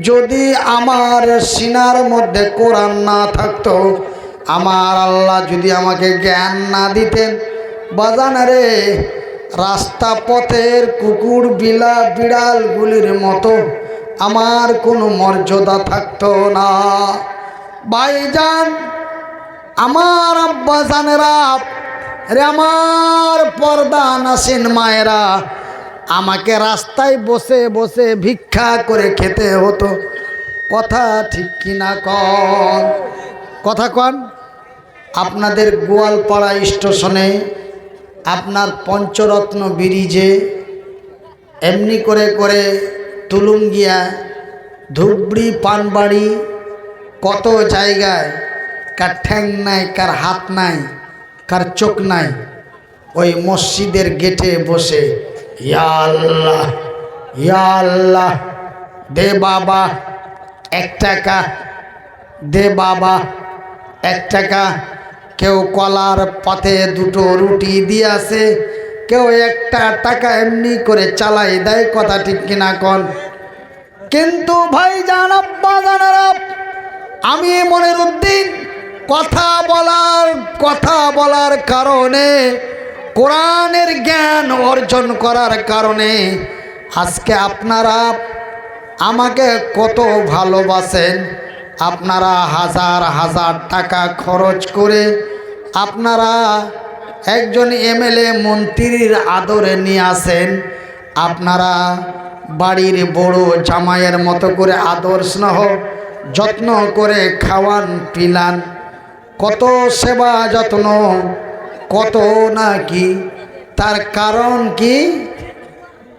যদি আমার সিনার মধ্যে কোরআন না থাকতো, আমার আল্লাহ যদি আমাকে জ্ঞান না দিতেন, বাজানারে রাস্তা পথের কুকুর বিড়ালগুলির মতো আমার কোনো মর্যাদা থাকতো না। ভাইজান, আমার আব্বা জানেরা, রে আমার পর্দা নাসিন মায়েরা, আমাকে রাস্তায় বসে বসে ভিক্ষা করে খেতে হতো। কথা ঠিক কিনা কন? কথা কন। আপনাদের গোয়ালপাড়া স্টেশনে, আপনার পঞ্চরত্ন ব্রিজে, এমনি করে করে তুলুঙ্গিয়া, ধুবড়ি, পানবাড়ি, কত জায়গায় কার ঠ্যাং নাই, কার হাত নাই, কার চোখ নাই, ওই মসজিদের গেটে বসে ইয়া আল্লাহ, ইয়া আল্লাহ, দে বাবা 1 টাকা, দে বাবা 1 টাকা। কেউ কলার পাতে 2টো রুটি দিয়ে আসে, কেউ 1টা টাকা এমনি করে চালাই দেয়। কথা ঠিক কিনা কন? কিন্তু ভাইজান, আব্বা জানারা, আমি মনিরুদ্দিন কথা বলার কারণে কোরআনের জ্ঞান অর্জন করার কারণে আজকে আপনারা আমাকে কত ভালোবাসেন। আপনারা হাজার হাজার টাকা খরচ করে আপনারা একজন এমএলএ মন্ত্রীর আদরে নিয়ে আসেন। আপনারা বাড়ির বড় জামাইয়ের মতো করে আদর স্নেহ যত্ন করে খাওয়ান পিলান, কত সেবা যত্ন, কত না কি। তার কারণ কি?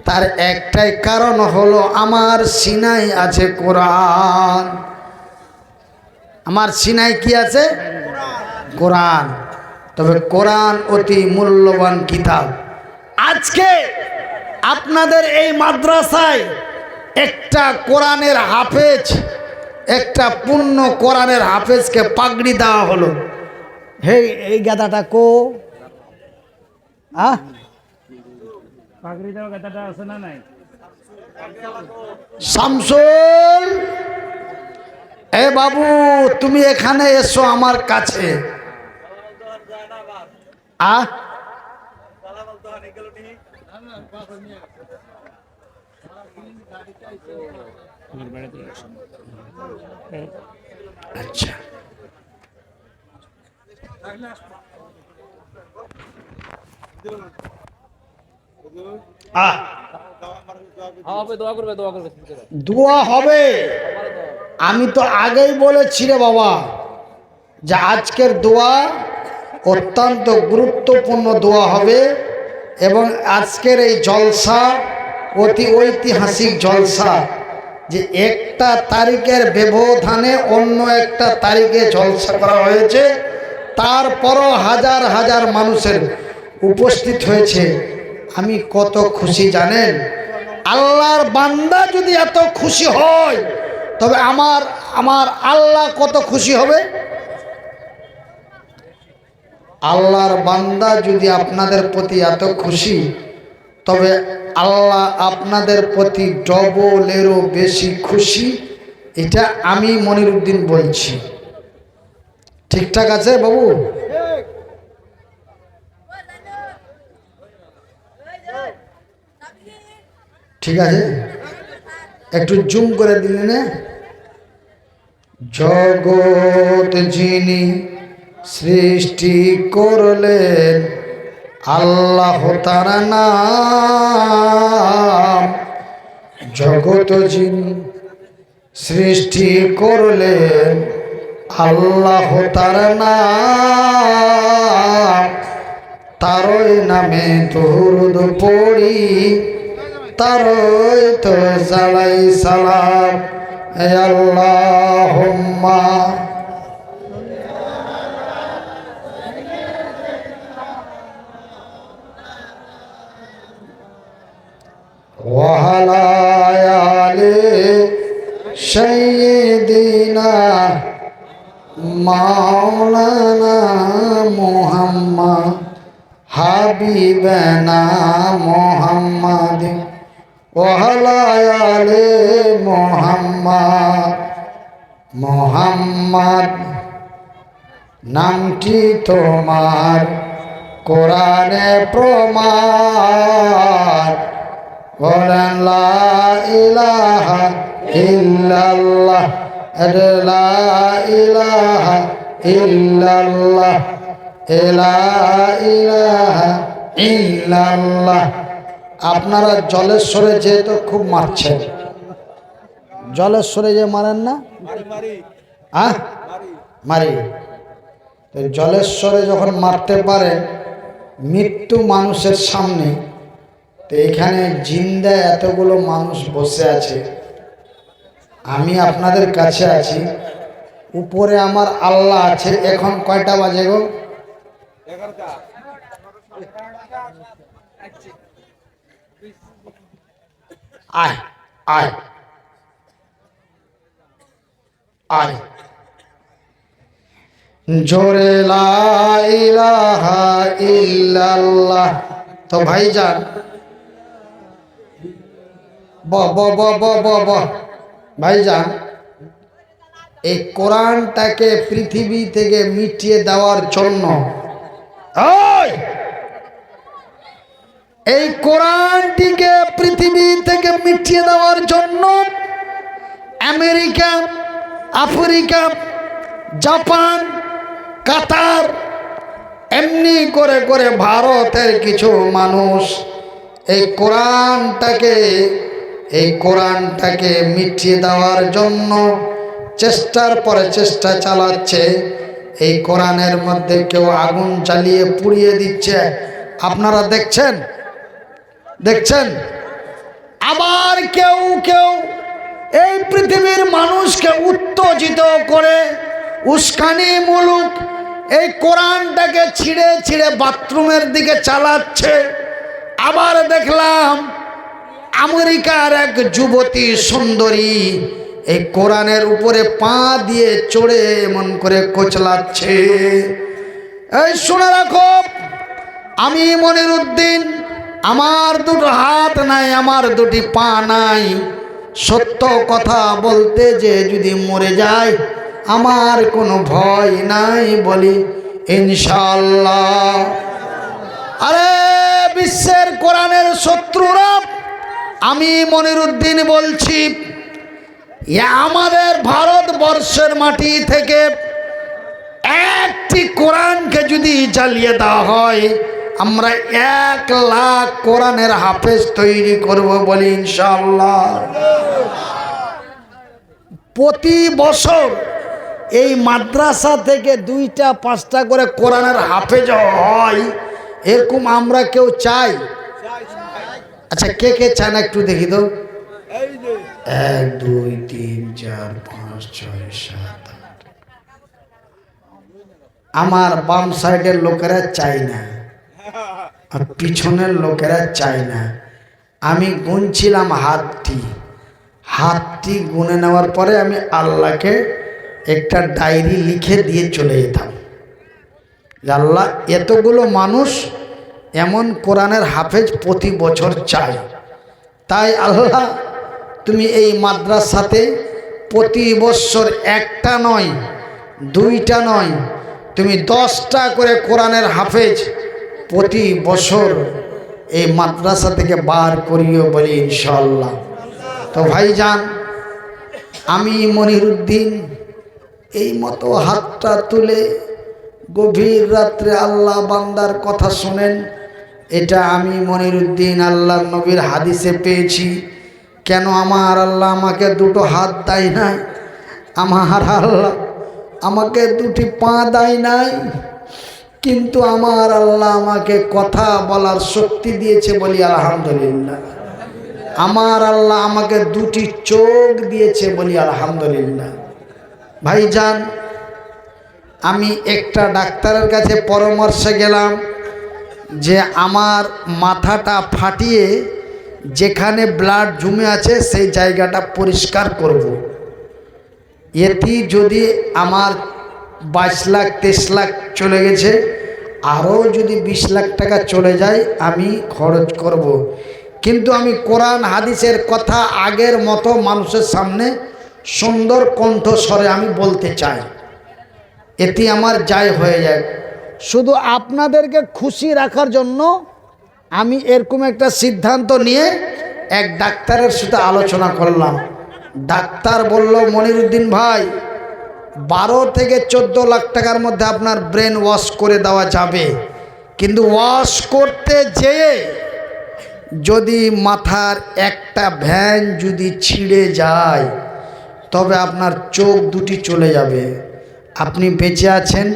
তার একটাই কারণ হলো আমার সিনায় আছে কোরআন। আমার সিনায় কি আছে? কোরআন। তবে কোরআন অতি মূল্যবান কিতাব। আজকে আপনাদের এই মাদ্রাসায় একটা কোরআনের হাফেজ, একটা পূর্ণ কোরআনের হাফেজকে পাগড়ি দেওয়া হলো। হে, এই গাদাটা কো পাগড়ি দেওয়া গাদাটা আছে না নাই? শামসুল, এ বাবু তুমি এখানে এসো আমার কাছে। আচ্ছা, দোয়া হবে। আমি তো আগেই বলেছি রে বাবা যে আজকের দোয়া অত্যন্ত গুরুত্বপূর্ণ দোয়া হবে, এবং আজকের এই জলসা অতি ঐতিহাসিক জলসা। যে একটা তারিখের ব্যবধানে অন্য একটা তারিখে জলসা করা হয়েছে, তারপরও হাজার হাজার মানুষের উপস্থিত হয়েছে। আমি কত খুশি জানেন? আল্লাহর বান্দা যদি এত খুশি হয় তবে আমার আল্লাহ কত খুশি হবে। আল্লাহর বান্দা যদি আপনাদের প্রতি এত খুশি, তবে আল্লাহ আপনাদের প্রতি ডবলেরও বেশি খুশি। এটা আমি মনিরুদ্দিন বলছি। ঠিকঠাক আছে বাবু? ঠিক আছে, একটু জুম করে দিলেন না। জগৎ যিনি সৃষ্টি করলেন, আল্লাহ তার নাম। জগৎ যিনি সৃষ্টি করলেন, আল্লাহ তার নাম। তারই নামে দরুদ পড়ি, তারই তো জালাই সালাম। হে আল্লাহুম্মা ওয়া আলা আলি সাইয়্যিদিনা মাওলানা মুহাম্মদ হাবিবানা মুহাম্মদ ওয়া আলা আলি মুহাম্মদ। মুহাম্মদ নামটি তোমার কোরআনে প্রমাণ। বলেন লা ইলাহা ইল্লাল্লাহ, লা ইলাহা ইল্লাল্লাহ, লা ইলাহা ইল্লাল্লাহ। আপনারা জলেশ্বরে যেহেতু খুব মারছেন, জলেশ্বরে যে মারেন না? মারি। জলেশ্বরে যখন মারতে পারে মৃত্যু মানুষের সামনে, তো এখানে জিন্দা এতগুলো মানুষ বসে আছে, আমি আপনাদের কাছে আছি, উপরে আমার আল্লাহ আছে। এখন কয়টা বাজে গো? আয় আয় আয়, জোরে লা ইলাহা ইল্লাল্লাহ। তো ভাইজান ভাইজান, এই কোরআনটাকে পৃথিবী থেকে মিটিয়ে দেওয়ার জন্য এই কোরআনটিকে পৃথিবী থেকে মিটিয়ে দেওয়ার জন্য আমেরিকা, আফ্রিকা, জাপান, কাতার, এমনি করে করে ভারতের কিছু মানুষ এই কোরআনটাকে মিটিয়ে দেওয়ার জন্য চেষ্টার পরে চেষ্টা চালাচ্ছে। এই কোরআনের মধ্যে কেউ আগুন জ্বালিয়ে পুড়িয়ে দিচ্ছে, আপনারা দেখছেন। আবার কেউ কেউ এই পৃথিবীর মানুষকে উত্তেজিত করে উস্কানিমূলক এই কোরআনটাকে ছিঁড়ে ছিঁড়ে বাথরুমের দিকে চালাচ্ছে। আবার দেখলাম আমেরিকার এক যুবতী সুন্দরী এই কোরআনের উপরে পা দিয়ে চড়ে এমন করে কোচলাচ্ছে। এই শুনে রাখো, আমি মনিরুদ্দিন, আমার দুটো হাত নাই, আমার দুটি পা নাই। সত্য কথা বলতে যে যদি মরে যায় আমার কোনো ভয় নাই বলি ইনশাআল্লাহ। আরে বিশ্বের কোরআনের শত্রুরা, আমি মনিরুদ্দিন বলছি, আমাদের ভারতবর্ষের মাটি থেকে একটি কোরআনকে যদি জ্বালিয়ে দেওয়া হয় আমরা 1 লাখ কোরআনের হাফেজ তৈরি করব বলি ইনশাআল্লাহ। প্রতি বছর এই মাদ্রাসা থেকে 2টা-5টা করে কোরআনের হাফেজ হয়, এরকম আমরা কেউ চাই? আচ্ছা, কে কে চায় না একটু দেখি তো। 1 2 3 4 5 6 7 8। আমার বাম সাইডের লোকেরা চাই না আর পিছনের লোকেরা চাই না। আমি গুনছিলাম হাতটি গুনে নেওয়ার পরে আমি আল্লাহকে একটা ডায়েরি লিখে দিয়ে চলে যেতাম, আল্লাহ এতগুলো মানুষ এমন কোরআনের হাফেজ প্রতি বছর চাই। তাই আল্লাহ তুমি এই মাদ্রাসাতে প্রতি বছর 1টা নয় 2টা নয়, তুমি 10টা করে কোরআনের হাফেজ প্রতি বছর এই মাদ্রাসা থেকে বার করিও বলি ইনশাআল্লাহ। তো ভাইজান, আমি মনিরুদ্দিন এই মতো হাতটা তুলে গভীর রাত্রে আল্লাহ বান্দার কথা শোনেন, এটা আমি মনিরুদ্দিন আল্লাহর নবীর হাদিসে পেয়েছি। কেন আমার আল্লাহ আমাকে 2টো হাত দেয় নাই? আমার আল্লাহ আমাকে 2টি পা দেয় নাই, কিন্তু আমার আল্লাহ আমাকে কথা বলার শক্তি দিয়েছে বলি আলহামদুলিল্লাহ। আমার আল্লাহ আমাকে 2টি চোখ দিয়েছে বলি আলহামদুলিল্লাহ। ভাইজান, আমি একটা ডাক্তারের কাছে পরামর্শে গেলাম যে আমার মাথাটা ফাটিয়ে যেখানে ব্লাড জমে আছে সেই জায়গাটা পরিষ্কার করব। এতে যদি আমার 22 লাখ 23 লাখ চলে গেছে, আরও যদি 20 লাখ টাকা চলে যায় আমি খরচ করব। কিন্তু আমি কোরআন হাদিসের কথা আগের মতো মানুষের সামনে সুন্দর কণ্ঠস্বরে আমি বলতে চাই, এতে আমার জয় হয়ে যায়। শুধু আপনাদেরকে খুশি রাখার জন্য আমি এরকম একটা সিদ্ধান্ত নিয়ে এক ডাক্তারের সাথে আলোচনা করলাম। ডাক্তার বলল, মনিরুদ্দিন ভাই, 12 থেকে 14 লাখ টাকার মধ্যে আপনার ব্রেন ওয়াশ করে দেওয়া যাবে, কিন্তু ওয়াশ করতে যেয়ে যদি মাথার একটা ভ্যান যদি ছিঁড়ে যায় তবে আপনার চোখ 2টি চলে যাবে। আপনি বেঁচে আছেন,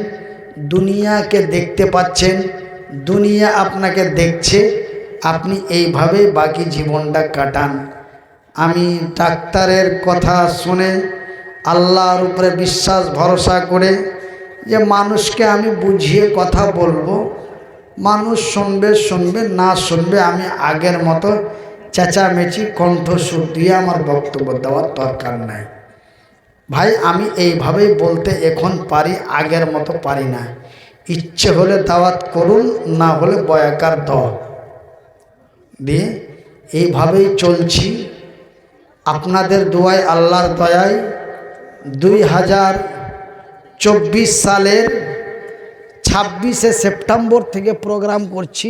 দুনিয়াকে দেখতে পাচ্ছেন, দুনিয়া আপনাকে দেখছে, আপনি এইভাবে বাকি জীবনটা কাটান। আমি ডাক্তারের কথা শুনে আল্লাহর উপরে বিশ্বাস ভরসা করে যে মানুষকে আমি বুঝিয়ে কথা বলবো, মানুষ শুনবে না শুনবে, আমি আগের মতো চেঁচামেচি কণ্ঠস্বর দিয়ে আমার বক্তব্য দেওয়ার দরকার নাই। ভাই, আমি এইভাবেই বলতে এখন পারি, আগের মতো পারি না। ইচ্ছে হলে দাওয়াত করুন, না হলে বয়াকার দিয়ে এইভাবেই চলছি। আপনাদের দোয়ায়, আল্লাহর দয়ায় 2024 সালের 26শে সেপ্টেম্বর থেকে প্রোগ্রাম করছি।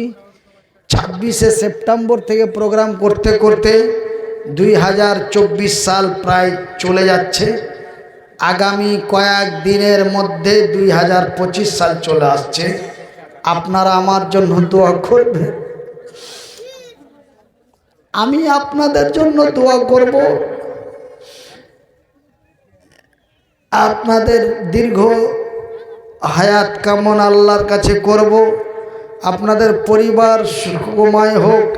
26শে সেপ্টেম্বর থেকে প্রোগ্রাম করতে করতে 2024 সাল প্রায় চলে যাচ্ছে। আগামী কয়েক দিনের মধ্যে 2025 সাল চলে আসছে। আপনারা আমার জন্য দোয়া করবেন, আমি আপনাদের জন্য দোয়া করব। আপনাদের দীর্ঘ হায়াত কামনা আল্লাহর কাছে করব। আপনাদের পরিবার সুখময় হোক,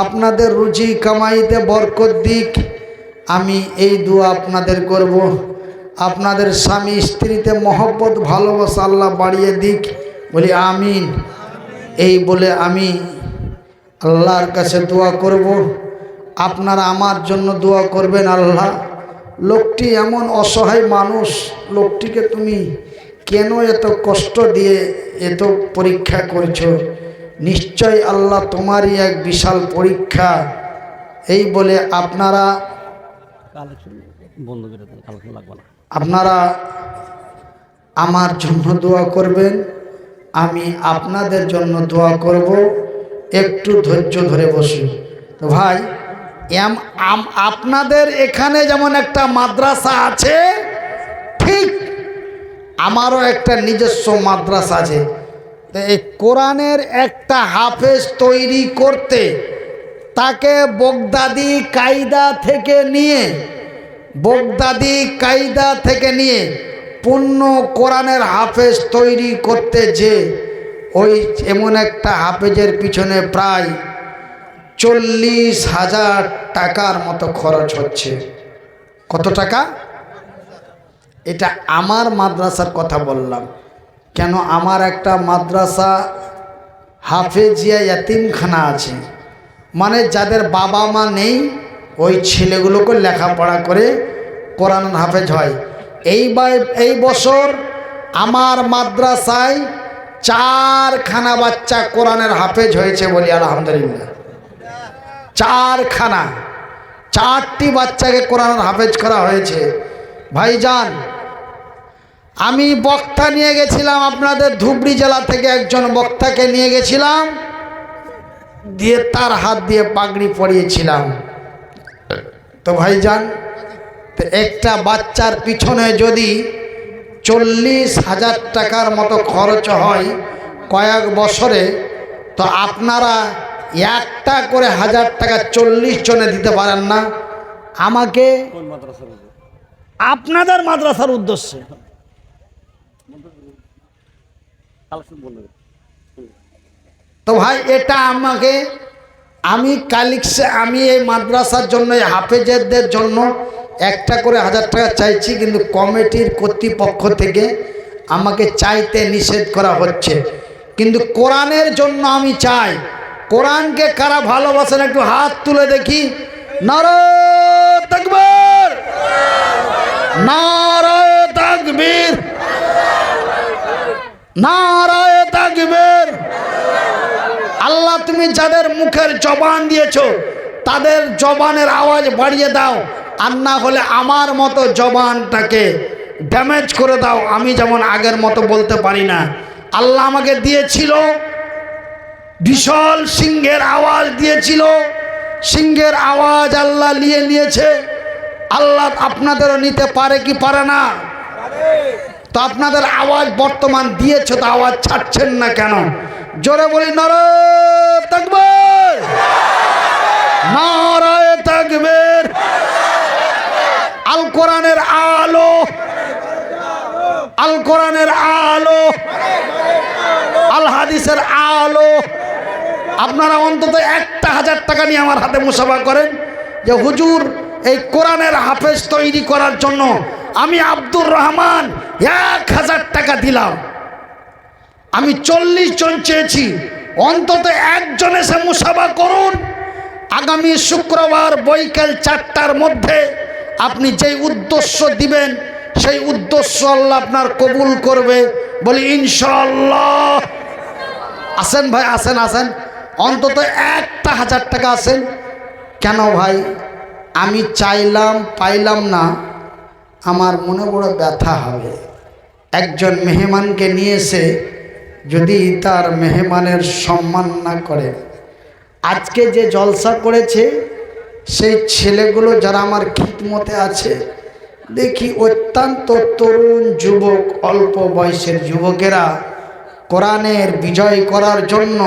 আপনাদের রুজি কামাইতে বরকত দিক, আমি এই দোয়া আপনাদের করব। আপনাদের স্বামী স্ত্রীতে মহব্বত ভালোবাসা আল্লাহ বাড়িয়ে দিক, বলি আমিন। এই বলে আমি আল্লাহর কাছে দোয়া করব। আপনারা আমার জন্য দোয়া করবেন। আল্লাহ, লোকটি এমন অসহায় মানুষ, লোকটিকে তুমি কেন এত কষ্ট দিয়ে এত পরীক্ষা করছো? নিশ্চয় আল্লাহ তোমারই এক বিশাল পরীক্ষা। এই বলে আপনারা আমার জন্য দোয়া করবেন, আমি আপনাদের জন্য দোয়া করব। একটু ধৈর্য ধরে বসুন। তো ভাই, আপনাদের এখানে যেমন একটা মাদ্রাসা আছে, ঠিক আমারও একটা নিজস্ব মাদ্রাসা আছে। তো এই কোরআনের একটা হাফেজ তৈরি করতে তাকে বগদাদি কায়দা থেকে নিয়ে পূর্ণ কোরআনের হাফেজ তৈরি করতে যে ওই এমন একটা হাফেজের পিছনে প্রায় 40,000 টাকার মতো খরচ হচ্ছে। কত টাকা? এটা আমার মাদ্রাসার কথা বললাম। কেন, আমার একটা মাদ্রাসা হাফেজিয়া ইয়াতিমখানা আছে, মানে যাদের বাবা মা নেই ওই ছেলেগুলোকে লেখাপড়া করে কোরআন হাফেজ হয়। এই বছর আমার মাদ্রাসায় 4খানা বাচ্চা কোরআনের হাফেজ হয়েছে, বলি আলহামদুলিল্লাহ। 4টি বাচ্চাকে কোরআনের হাফেজ করা হয়েছে। ভাইজান, আমি বক্তা নিয়ে গেছিলাম আপনাদের ধুবড়ি জেলা থেকে, একজন বক্তাকে নিয়ে গেছিলাম, দিয়ে তার হাত দিয়ে পাগড়ি পরিয়েছিলাম। তো ভাইজান, তো একটা বাচ্চার পিছনে যদি 40,000 টাকার মতো খরচ হয় কয়েক বছরে, তো আপনারা একটা করে 1000 টাকা 40 জনে দিতে পারেন না আমাকে? আপনাদের মাদ্রাসার উদ্দেশ্যে। তো ভাই, এটা আমাকে আমি এই মাদ্রাসার জন্য, এই হাফেজদের জন্য একটা করে 1000 টাকা চাইছি, কিন্তু কমিটির কর্তৃপক্ষ থেকে আমাকে চাইতে নিষেধ করা হচ্ছে। কিন্তু কোরআনের জন্য আমি চাই। কোরআনকে কারা ভালোবাসেন একটু হাত তুলে দেখি। নারায়ে তাকবীর, নারায়ে তাকবীর, নারায়ে তাকবীর। আল্লাহ, তুমি যাদের মুখের জবান দিয়েছো তাদের জবানের আওয়াজ বাড়িয়ে দাও, আর না হলে আমার মতো জবানটাকে ড্যামেজ করে দাও। আমি যেমন আগের মতো বলতে পারি না। আল্লাহ আমাকে দিয়েছিল বিশাল সিংহের আওয়াজ দিয়েছিল, সিংহের আওয়াজ আল্লাহ নিয়েছে। আল্লাহ আপনাদেরও নিতে পারে কি পারে না? তো আপনাদের আওয়াজ বর্তমান দিয়েছে, তো আওয়াজ ছাড়ছেন না কেন? জোরে বলি নারায়ে তাকবীর, নারায়ে তাকবীর। আল কোরআনের আলো, আল কোরআনের আলো, আল হাদিসের আলো। আপনারা অন্তত একটা 1000 টাকা নিয়ে আমার হাতে মুসাফা করেন যে হুজুর এই কোরআনের হাফেজ তৈরি করার জন্য আমি আব্দুর রহমান 1000 টাকা দিলাম। আমি 40 জন চেয়েছি, অন্তত একজন এসে মুসাফা করুন। আগামী শুক্রবার বৈকাল 4টার মধ্যে আপনি যেই উদ্দেশ্য দিবেন সেই উদ্দেশ্য আল্লাহ আপনার কবুল করবে, বলি ইনশাআল্লাহ। আসেন ভাই, আসেন আসেন, অন্তত একটা 1000 টাকা আসেন। কেন ভাই, আমি চাইলাম পাইলাম না, আমার মনে বড় ব্যথা হবে। একজন মেহমানকে নিয়ে এসে যদি তার মেহমানের সম্মান না করে, আজকে যে জলসা করেছে সেই ছেলেগুলো যারা আমার খিদমতে আছে, দেখি অত্যন্ত তরুণ যুবক, অল্প বয়সের যুবকেরা কোরআনের বিজয় করার জন্য,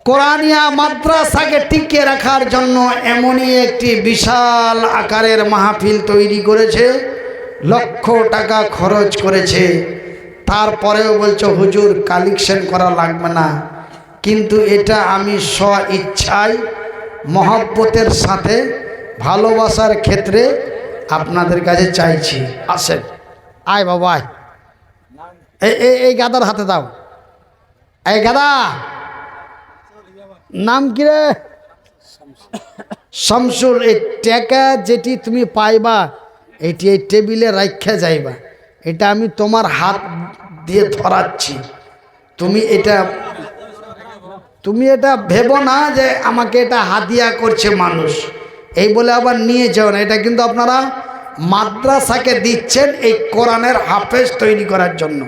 কোরআনিয়া মাদ্রাসাকে টিকিয়ে রাখার জন্য এমনই একটি বিশাল আকারের মাহফিল তৈরি করেছে, লক্ষ টাকা খরচ করেছে। তারপরেও বলছে হুজুর কালেকশন করা লাগবে না, কিন্তু এটা আমি স্ব ইচ্ছায় মহব্বতের সাথে ভালোবাসার ক্ষেত্রে আপনাদের কাছে চাইছি। আসেন, আয় বাবা আয়, এই গাদার হাতে দাও। এই গাদা, নাম কি রে? শামসুল। এই টাকা যেটি তুমি পাইবা এটি এই টেবিলে রাখা যাইবা, এটা আমি তোমার হাত দিয়ে ধরাচ্ছি। তুমি এটা ভেবো না যে আমাকে এটা হাদিয়া করছে মানুষ, এই বলে আবার নিয়ে যাও না। এটা কিন্তু আপনারা মাদ্রাসাকে দিচ্ছেন এই কোরআনের হাফেজ তৈরি করার জন্য।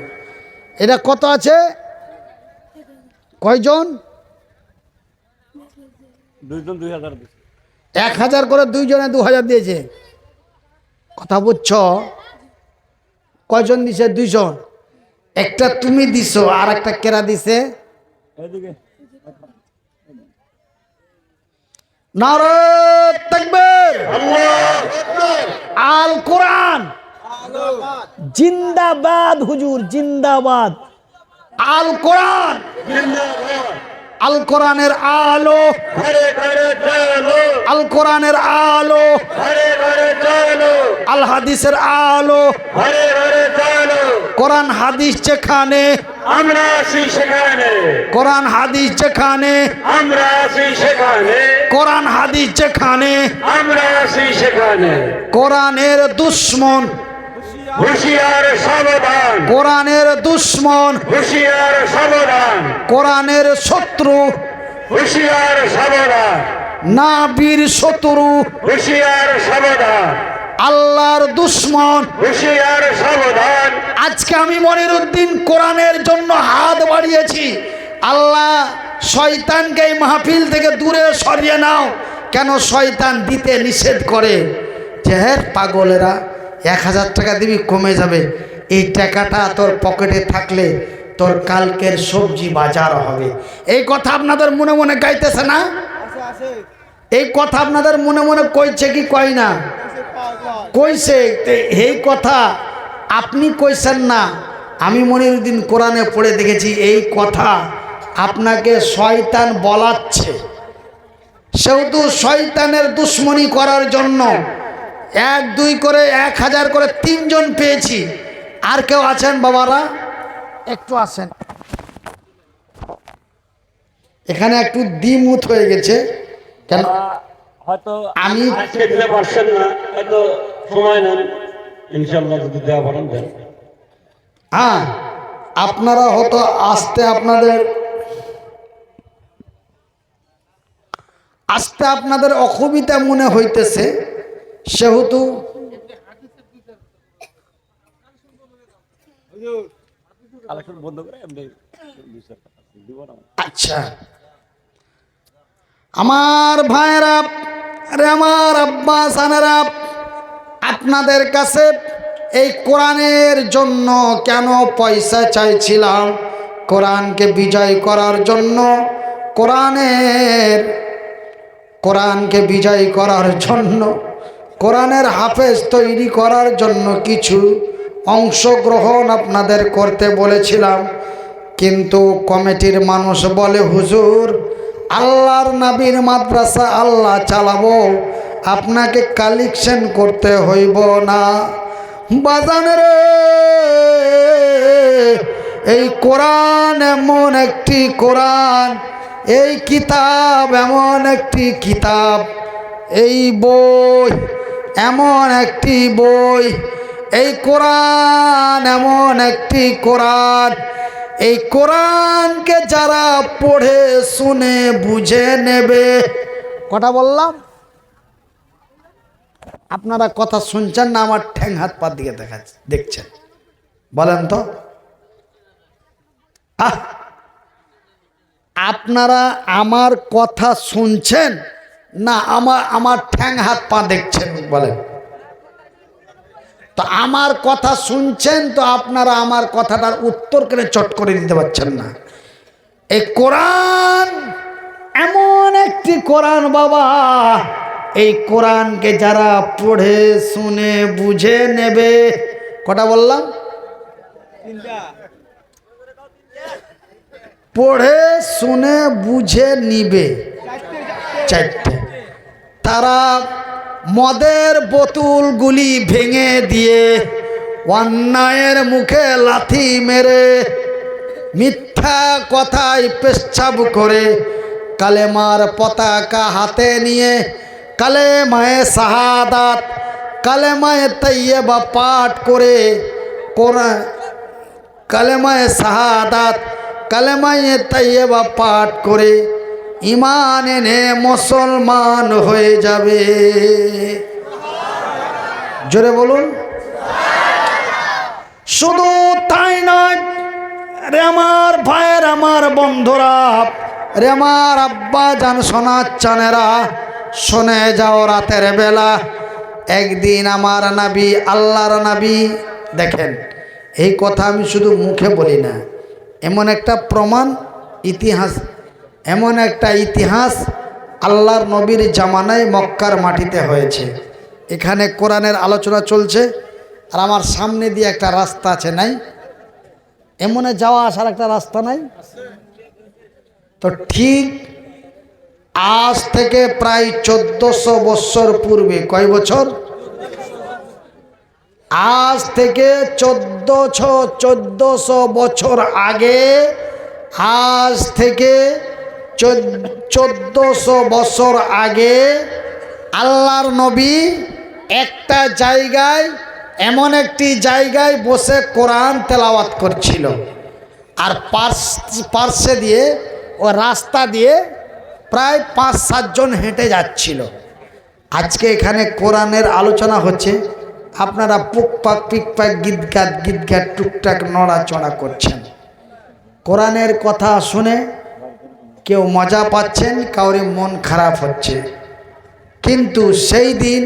এটা কত আছে? কয়জন? 1000 করে, 2 জনে 2000 দিয়েছে। কথা বুঝছো? কয়জন দিছে? 2 জন। একটা তুমি দিছো, আর একটা কেরা দিছে? নারে তাকবীর, আল কোরআন জিন্দাবাদ, হুজুর জিন্দাবাদ। আল কোরআন, আল কোরআনের আলো, আল কোরআনের আলো, আল হাদিসের আলো। কোরআন হাদিস যেখানে আমরা আছি সেখানে, কোরআন হাদিস যেখানে আমরা আছি সেখানে, কোরআন হাদিস যেখানে আমরা আছি সেখানে। কোরআনের দুশ্মন, হুঁশিয়ার সাবধান, কোরআনের দুশ্মন, হুঁশিয়ার সাবধান, কোরআনের শত্রু, হুঁশিয়ার সাবধান, নাবির শত্রু, হুঁশিয়ার সাবধান, আল্লাহর দুশ্মন। হুঁশিয়ার সাবধান। আজকে আমি মনিরউদ্দিন কোরআনের জন্য হাত বাড়িয়েছি। আল্লাহ শয়তানকে এই মাহফিল থেকে দূরে সরিয়ে নাও। কেন শয়তান দিতে নিষেধ করে যে হ্যাঁ পাগলেরা 1000 টাকা দিবি কমে যাবে, এই টাকাটা তোর পকেটে থাকলে তোর কালকের সবজি বাজার হবে। এই কথা আপনাদের মনে মনে গাইতেছে না? এই কথা আপনাদের মনে মনে কইছে কি কয় না? কইছে। এই কথা আপনি কইছেন না, আমি মনিরউদ্দিন কোরআনে পড়ে দেখেছি এই কথা আপনাকে শয়তান বলাচ্ছে। সেহেতু শয়তানের দুশ্মনী করার জন্য 1 2 করে 1000 করে 3 জন পেয়েছি। আর কেউ আছেন বাবারা? একটু আসেন। এখানে একটু দ্বিমত হয়ে গেছে। কেন? হয়তো আমি আজকে দিতে পারছেন না, হয়তো সময় নেন, ইনশাআল্লাহ যদি দেওয়া পারেন দেন। হ্যাঁ, আপনারা হয়তো আসতে আপনাদের অসুবিধা মনে হইতেছে, সেহেতু আচ্ছা আমার ভাইয়েরা, আরে আমার আব্বা সানেরা, আপনাদের কাছে এই কোরআনের জন্য কেন পয়সা চাইছিলাম? কোরআনকে বিজয় করার জন্য, কোরআনকে বিজয় করার জন্য, কোরআনের হাফেজ তৈরি করার জন্য কিছু অংশগ্রহণ আপনাদের করতে বলেছিলাম। কিন্তু কমিটির মানুষ বলে হুজুর আল্লাহর নবীর মাদ্রাসা আল্লাহ চালাবো, আপনাকে কালেকশন করতে হইব না। বাজানের এই কোরআন এমন একটি কোরআন, এই কিতাব এমন একটি কিতাব, এই বই এমন একটি বই, এই কোরআন এমন একটি কোরআন, এই কোরআনকে যারা পড়ে শুনে বুঝে নেবে। কটা বললাম? আপনারা কথা শুনছেন না আমার ঠ্যাং হাত পা দিকে দেখছেন? বলেন তো। আপনারা আমার কথা শুনছেন না আমার ঠ্যাং হাত পা দেখছেন বলেন? তো আমার কথা শুনছেন, তো আপনারা আমার কথাটার উত্তর করে চট করে দিতে পারছেন না। এই কোরআন এমন একটি কোরআন বাবা, এই কোরআনকে যারা পড়ে শুনে বুঝে নেবে, কটা বললাম? পড়ে শুনে বুঝে নিবে, চারটে। তারা মদের বোতলগুলি ভেঙে দিয়ে, অন্যায়ের মুখে লাথি মেরে, মিথ্যা কথায় পেচ্ছাব করে, কালেমার পতাকা হাতে নিয়ে কালেমায়ে শাহাদাত, কালেমায়ে তাইয়্যিবা পাঠ করে, কোরআন কালেমায়ে শাহাদাত, কালেমায়ে তাইয়্যিবা পাঠ করে ঈমান এনে মুসলমান হয়ে যাবে। জোরে বলুন। শুধু তাই নয় রে আমার ভাইয়ের, আমার বন্ধুরা, রে আমার আব্বা জান, সোনার চানেরা, শুনে যাও। রাতের বেলা একদিন আমার নবী, আল্লাহর নবী, দেখেন এই কথা আমি শুধু মুখে বলি না, এমন একটা প্রমাণ, ইতিহাস, এমন একটা ইতিহাস আল্লাহর নবীর জামানায় মক্কার মাটিতে হয়েছে। এখানে কোরআনের আলোচনা চলছে, আর আমার সামনে দিয়ে একটা রাস্তা আছে, নাই? এমনে যাওয়া আসার একটা রাস্তা নাই? তো ঠিক আজ থেকে প্রায় 1400 বছর পূর্বে, কয় বছর? আজ থেকে 1400 বছর আগে, আজ থেকে 1400 বছর আগে আল্লাহর নবী একটা জায়গায়, এমন একটি জায়গায় বসে কোরআন তেলাওয়াত করছিল, আর পার্শ্বে দিয়ে, ও রাস্তা দিয়ে প্রায় 5-7 জন হেঁটে যাচ্ছিল। আজকে এখানে কোরআনের আলোচনা হচ্ছে, আপনারা পুকপাক পিকপাক গীতগাত টুকটাক নড়াচড়া করছেন। কোরআনের কথা শুনে কেউ মজা পাচ্ছেন, কাউরি মন খারাপ হচ্ছে। কিন্তু সেই দিন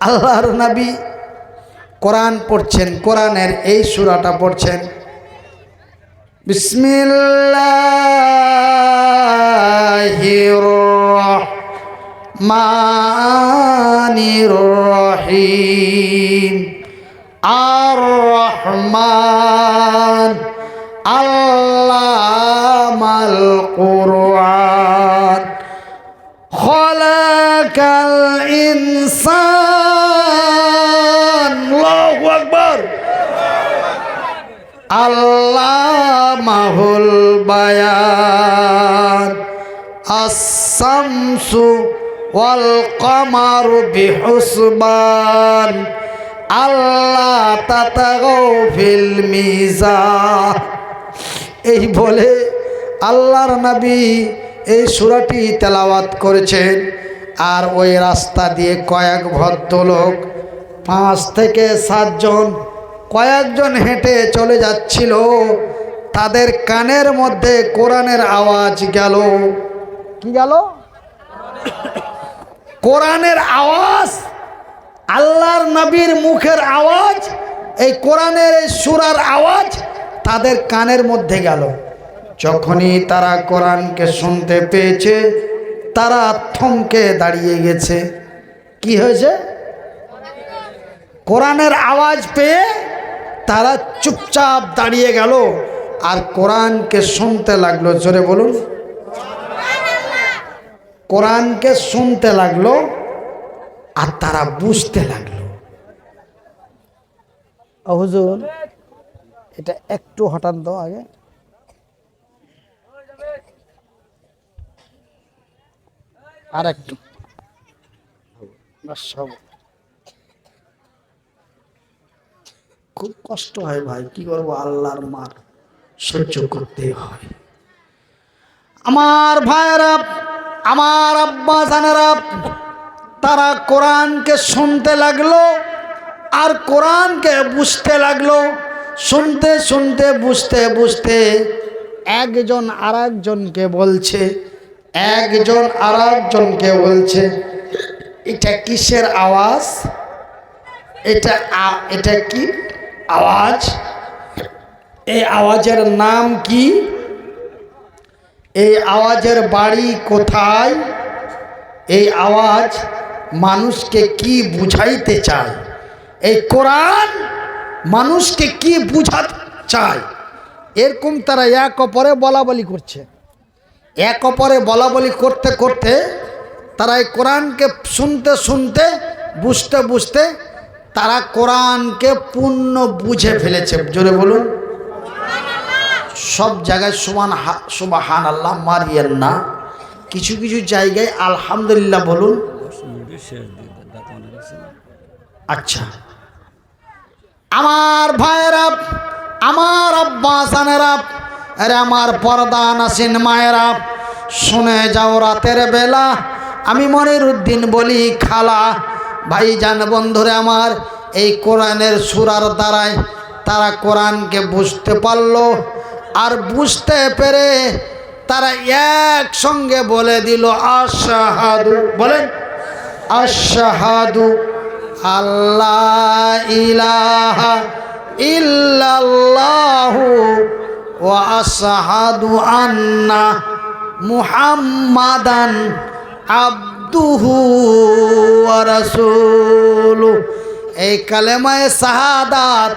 আল্লাহর নবী কোরআন পড়ছেন, কোরআনের এই সূরাটা পড়ছেন, বিসমিল্লাহির রহমানির রহিম। আর রহমান আল্লামাল কুরআন, খলাকাল ইনসান, আল্লাহু আকবার, আল্লামাহুল বায়ান, আস-শামসু ওয়াল কমারু বিহুসবান, আল্লাহ তাতাগাউ ফিল মিজান। এই বলে আল্লাহর নবী এই সূরাটি তেলাওয়াত করেছেন। আর ওই রাস্তা দিয়ে কয়েক ভদ্রলোক, 5 থেকে 7 জন, কয়েকজন হেঁটে চলে যাচ্ছিল। তাদের কানের মধ্যে কোরআনের আওয়াজ গেল। কি গেল? কোরআনের আওয়াজ, আল্লাহর নবীর মুখের আওয়াজ, এই কোরআনের এই সূরার আওয়াজ তাদের কানের মধ্যে গেল। যখনই তারা কোরআনকে শুনতে পেয়েছে, তারা থমকে দাঁড়িয়ে গেছে। কি হয়েছে? কোরআনের আওয়াজ পেয়ে তারা চুপচাপ দাঁড়িয়ে গেল আর কোরআনকে শুনতে লাগলো। জোরে বলুন। কোরআনকে শুনতে লাগলো আর তারা বুঝতে লাগলো। হুজুর, এটা একটু হঠাৎ দাও আগে। আর একটু, খুব কষ্ট হয় ভাই, কি করবো, আল্লাহর মার সহ্য করতে হয়। আমার ভাইয়েরা, আমার আব্বা জানেরা, তারা কোরআনকে শুনতে লাগলো আর কোরআনকে বুঝতে লাগলো। শুনতে শুনতে, বুঝতে বুঝতে একজন আর একজনকে বলছে, একজন আর একজনকে বলছে, এটা কিসের আওয়াজ? এটা কি আওয়াজ? এই আওয়াজের নাম কি? এই আওয়াজের বাড়ি কোথায়? এই আওয়াজ মানুষকে কি বুঝাইতে চায়? এই কোরআন মানুষকে কি বুঝাতে চায়? এরকম তারা এক অপরে বলা বলি করছে। এক অপরে বলা বলি করতে করতে তারা এই কোরআনকে শুনতে শুনতে বুঝতে বুঝতে তারা কোরআনকে পূর্ণ বুঝে ফেলেছে। জোরে বলুন। সব জায়গায় সুবহান আল্লাহ মারিয়েন না, কিছু কিছু জায়গায় আলহামদুলিল্লাহ বলুন। আচ্ছা আমার ভাইয়েরা, আমার আব্বা জানেরা, আরে আমার পর্দা নাসিন মায়েরা, শুনে যাও রাতের বেলা আমি মনিরউদ্দিন বলি খালা, ভাইজান, বন্ধুরে আমার, এই কোরআনের সূরার দ্বারায় তারা কোরআনকে বুঝতে পারলো। আর বুঝতে পেরে তারা একসঙ্গে বলে দিল আশহাদু, বলেন আশহাদু আল্লাহ ইলাহা ইল্লাল্লাহু ওয়া আশহাদু আন্না মুহাম্মাদান আবদুহু ওয়া রাসূলুহু। এই কালেমায়ে শাহাদাত,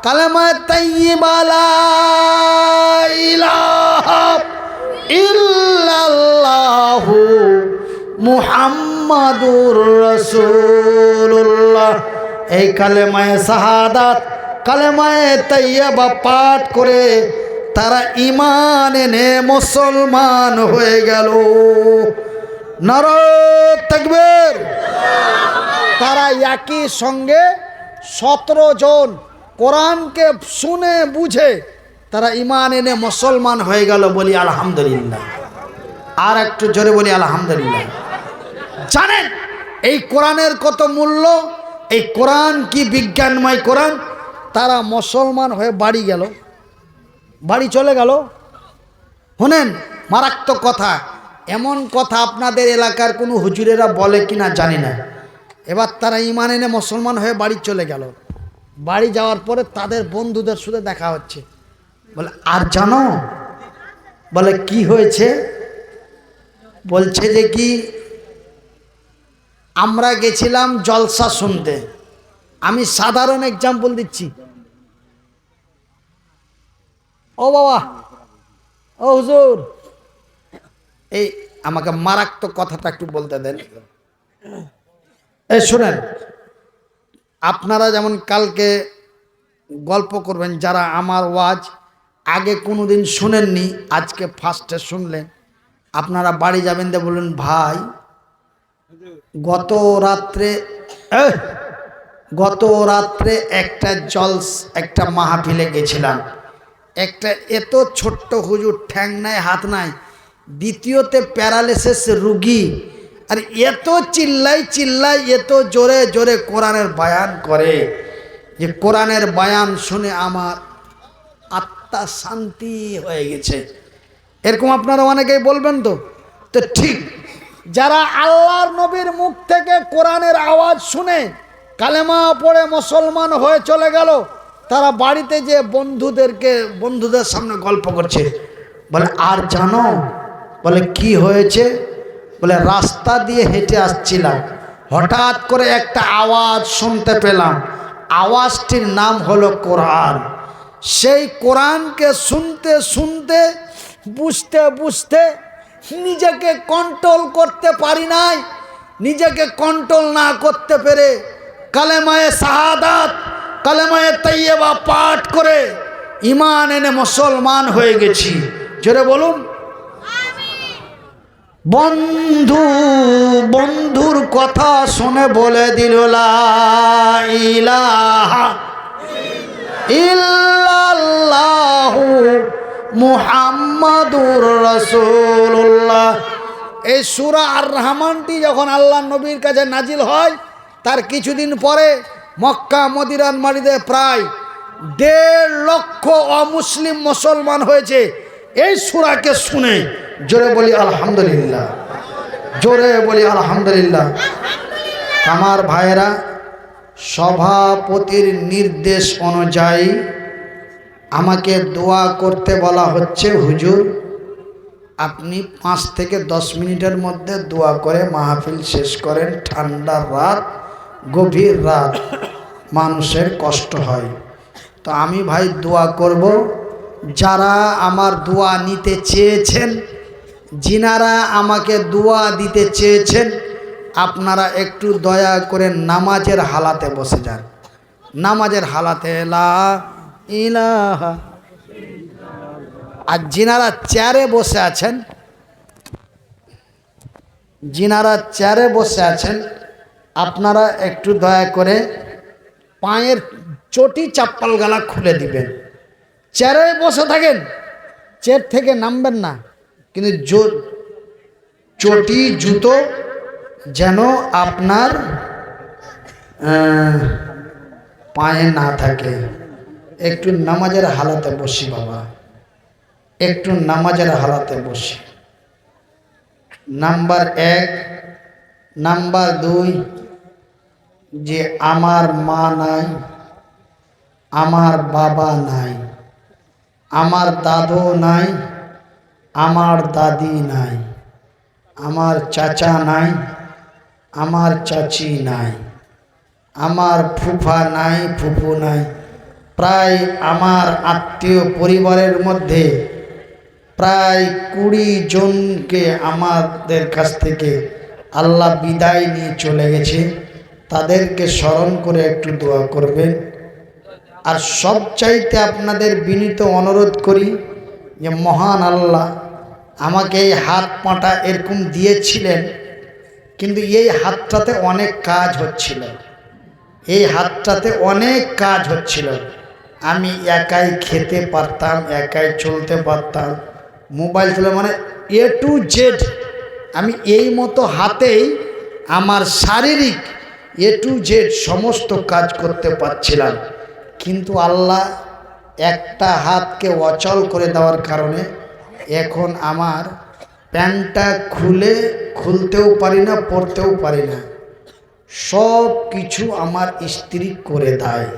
কালেমায়ে তাইয়্যিবা লা ইলাহা ইল্লাল্লাহু মুহাম্মাদুর রাসূলুল্লাহ, এই কালেমায়ে শাহাদাত, কালেমায়ে তাইয়্যিবা পাঠ করে তারা ঈমান এনে মুসলমান হয়ে গেল। নারে তাকবীর। তারা একই সঙ্গে 17 জন কোরআনকে শুনে বুঝে তারা ঈমান এনে মুসলমান হয়ে গেল। বলি আলহামদুলিল্লাহ। আর একটু জোরে বলি আলহামদুলিল্লাহ। জানেন এই কোরআনের কত মূল্য? এই কোরআন কি বিজ্ঞানময় কোরআন। তারা মুসলমান হয়ে বাড়ি গেল, বাড়ি চলে গেল। শোনেন মারাত্মক কথা, এমন কথা আপনাদের এলাকার কোনো হুজুরেরা বলে কিনা জানি না। এবার তারা ঈমান এনে মুসলমান হয়ে বাড়ি চলে গেল। বাড়ি যাওয়ার পরে তাদের বন্ধুদের সাথে দেখা হচ্ছে। বলে আর জানো, বলে কি হয়েছে? বলছে যে কি আমরা গেছিলাম জলসা শুনতে। আমি সাধারণ এক্সাম্পল দিচ্ছি। ও বাবা, ও হুজুর, এই আমাকে মারাত্মক কথাটা একটু বলতে দেন। এই শুনেন, আপনারা যেমন কালকে গল্প করবেন, যারা আমার ওয়াজ আগে কোনোদিন শুনেননি, আজকে ফার্স্টে শুনলেন, আপনারা বাড়ি যাবেন দিয়ে বলুন ভাই গত রাত্রে একটা মাহফিলে গেছিলাম। একটা এত ছোট্ট হুজুর, ঠ্যাং নাই হাত নাই, দ্বিতীয়তে প্যারালাইসিস রুগী, আর এত চিল্লাই এত জোরে জোরে কোরআনের বয়ান করে যে কোরআনের বয়ান শুনে আমার আত্মা শান্তি হয়ে গেছে। এরকম আপনারা অনেকেই বলবেন। তো ঠিক যারা আল্লাহর নবীর মুখ থেকে কোরআনের আওয়াজ শুনে কালেমা পড়ে মুসলমান হয়ে চলে গেল, তারা বাড়িতে যে বন্ধুদের সামনে গল্প করছে। বলে আর জানো, বলে কি হয়েছে? বলে রাস্তা দিয়ে হেঁটে আসছিলাম, হঠাৎ করে একটা আওয়াজ শুনতে পেলাম। আওয়াজটির নাম হলো কোরআন। সেই কোরআনকে শুনতে শুনতে বুঝতে বুঝতে নিজেকে কন্ট্রোল করতে পারি নাই। নিজেকে কন্ট্রোল না করতে পেরে কালেমায়ে শাহাদাত, কালেমায়ে তাইয়্যিবা পাঠ করে ঈমান এনে মুসলমান হয়ে গেছি। জোরে বলুন। বন্ধুর কথা শুনে বলে দিল লা ইলাহা ইল্লাল্লাহু মুহাম্মাদুর রাসূলুল্লাহ। এই সূরা আর রহমানটি যখন আল্লাহর নবীর কাছে নাজিল হয়, তার কিছুদিন পরে মক্কা মদিনার মাটিতে প্রায় 1.5 লক্ষ অমুসলিম মুসলমান হয়েছে। এই সূরাকে শুনে জোরে বলি আলহামদুলিল্লাহ, জোরে বলি আলহামদুলিল্লাহ। আমার ভাইয়েরা, সভাপতির নির্দেশ অনুযায়ী আমাকে দোয়া করতে বলা হচ্ছে। হুজুর, আপনি 5 থেকে 10 মিনিটের মধ্যে দোয়া করে মাহফিল শেষ করেন। ঠান্ডার রাত, গভীর রাত, মানুষের কষ্ট হয়। তো আমি ভাই দোয়া করব। যারা আমার দোয়া নিতে চেয়েছেন, যিনারা আমাকে দোয়া দিতে চেয়েছেন, আপনারা একটু দয়া করে নামাজের হালাতে বসে যান। নামাজের হালাতে লা ইলাহা। আর যিনারা চেয়ারে বসে আছেন, যিনারা চেয়ারে বসে আছেন, আপনারা একটু দয়া করে পায়ের চটি চাপ্পাল গালা খুলে দিবেন। চেয়ারে বসে থাকেন, চেয়ার থেকে নামবেন না, কিন্তু চটি জুতো যেন আপনার পায়ে না থাকে। একটু নামাজের হালাতে বসি বাবা, একটু নামাজের হালাতে বসি। নাম্বার 1, নাম্বার 2, যে আমার মা নাই, আমার বাবা নাই, আমার দাদু নাই, আমার দাদি নাই, আমার চাচা নাই, আমার চাচি নাই, আমার ফুফা নাই, ফুফু নাই। প্রায় আমার আত্মীয় পরিবারের মধ্যে প্রায় 20 জনকে আমাদের কাছ থেকে আল্লাহ বিদায় নিয়ে চলে গেছে। তাদেরকে স্মরণ করে একটু দোয়া করবেন। আর সবচাইতে আপনাদের বিনীত অনুরোধ করি যে মহান আল্লাহ আমাকে এই হাত পাটা এরকম দিয়েছিলেন, কিন্তু এই হাতটাতে অনেক কাজ হচ্ছিল, এই হাতটাতে অনেক কাজ হচ্ছিল। আমি একাই খেতে পারতাম, একাই চলতে পারতাম, মোবাইল চলে, মানে A to Z আমি এই মতো হাতেই আমার শারীরিক A to Z সমস্ত কাজ করতে পারছিলাম। কিন্তু আল্লাহ একটা হাতকে অচল করে দেওয়ার কারণে এখন আমার প্যান্টটা খুলতেও পারি না, পরতেও পারি না। সব কিছু আমার স্ত্রী করে দেয়।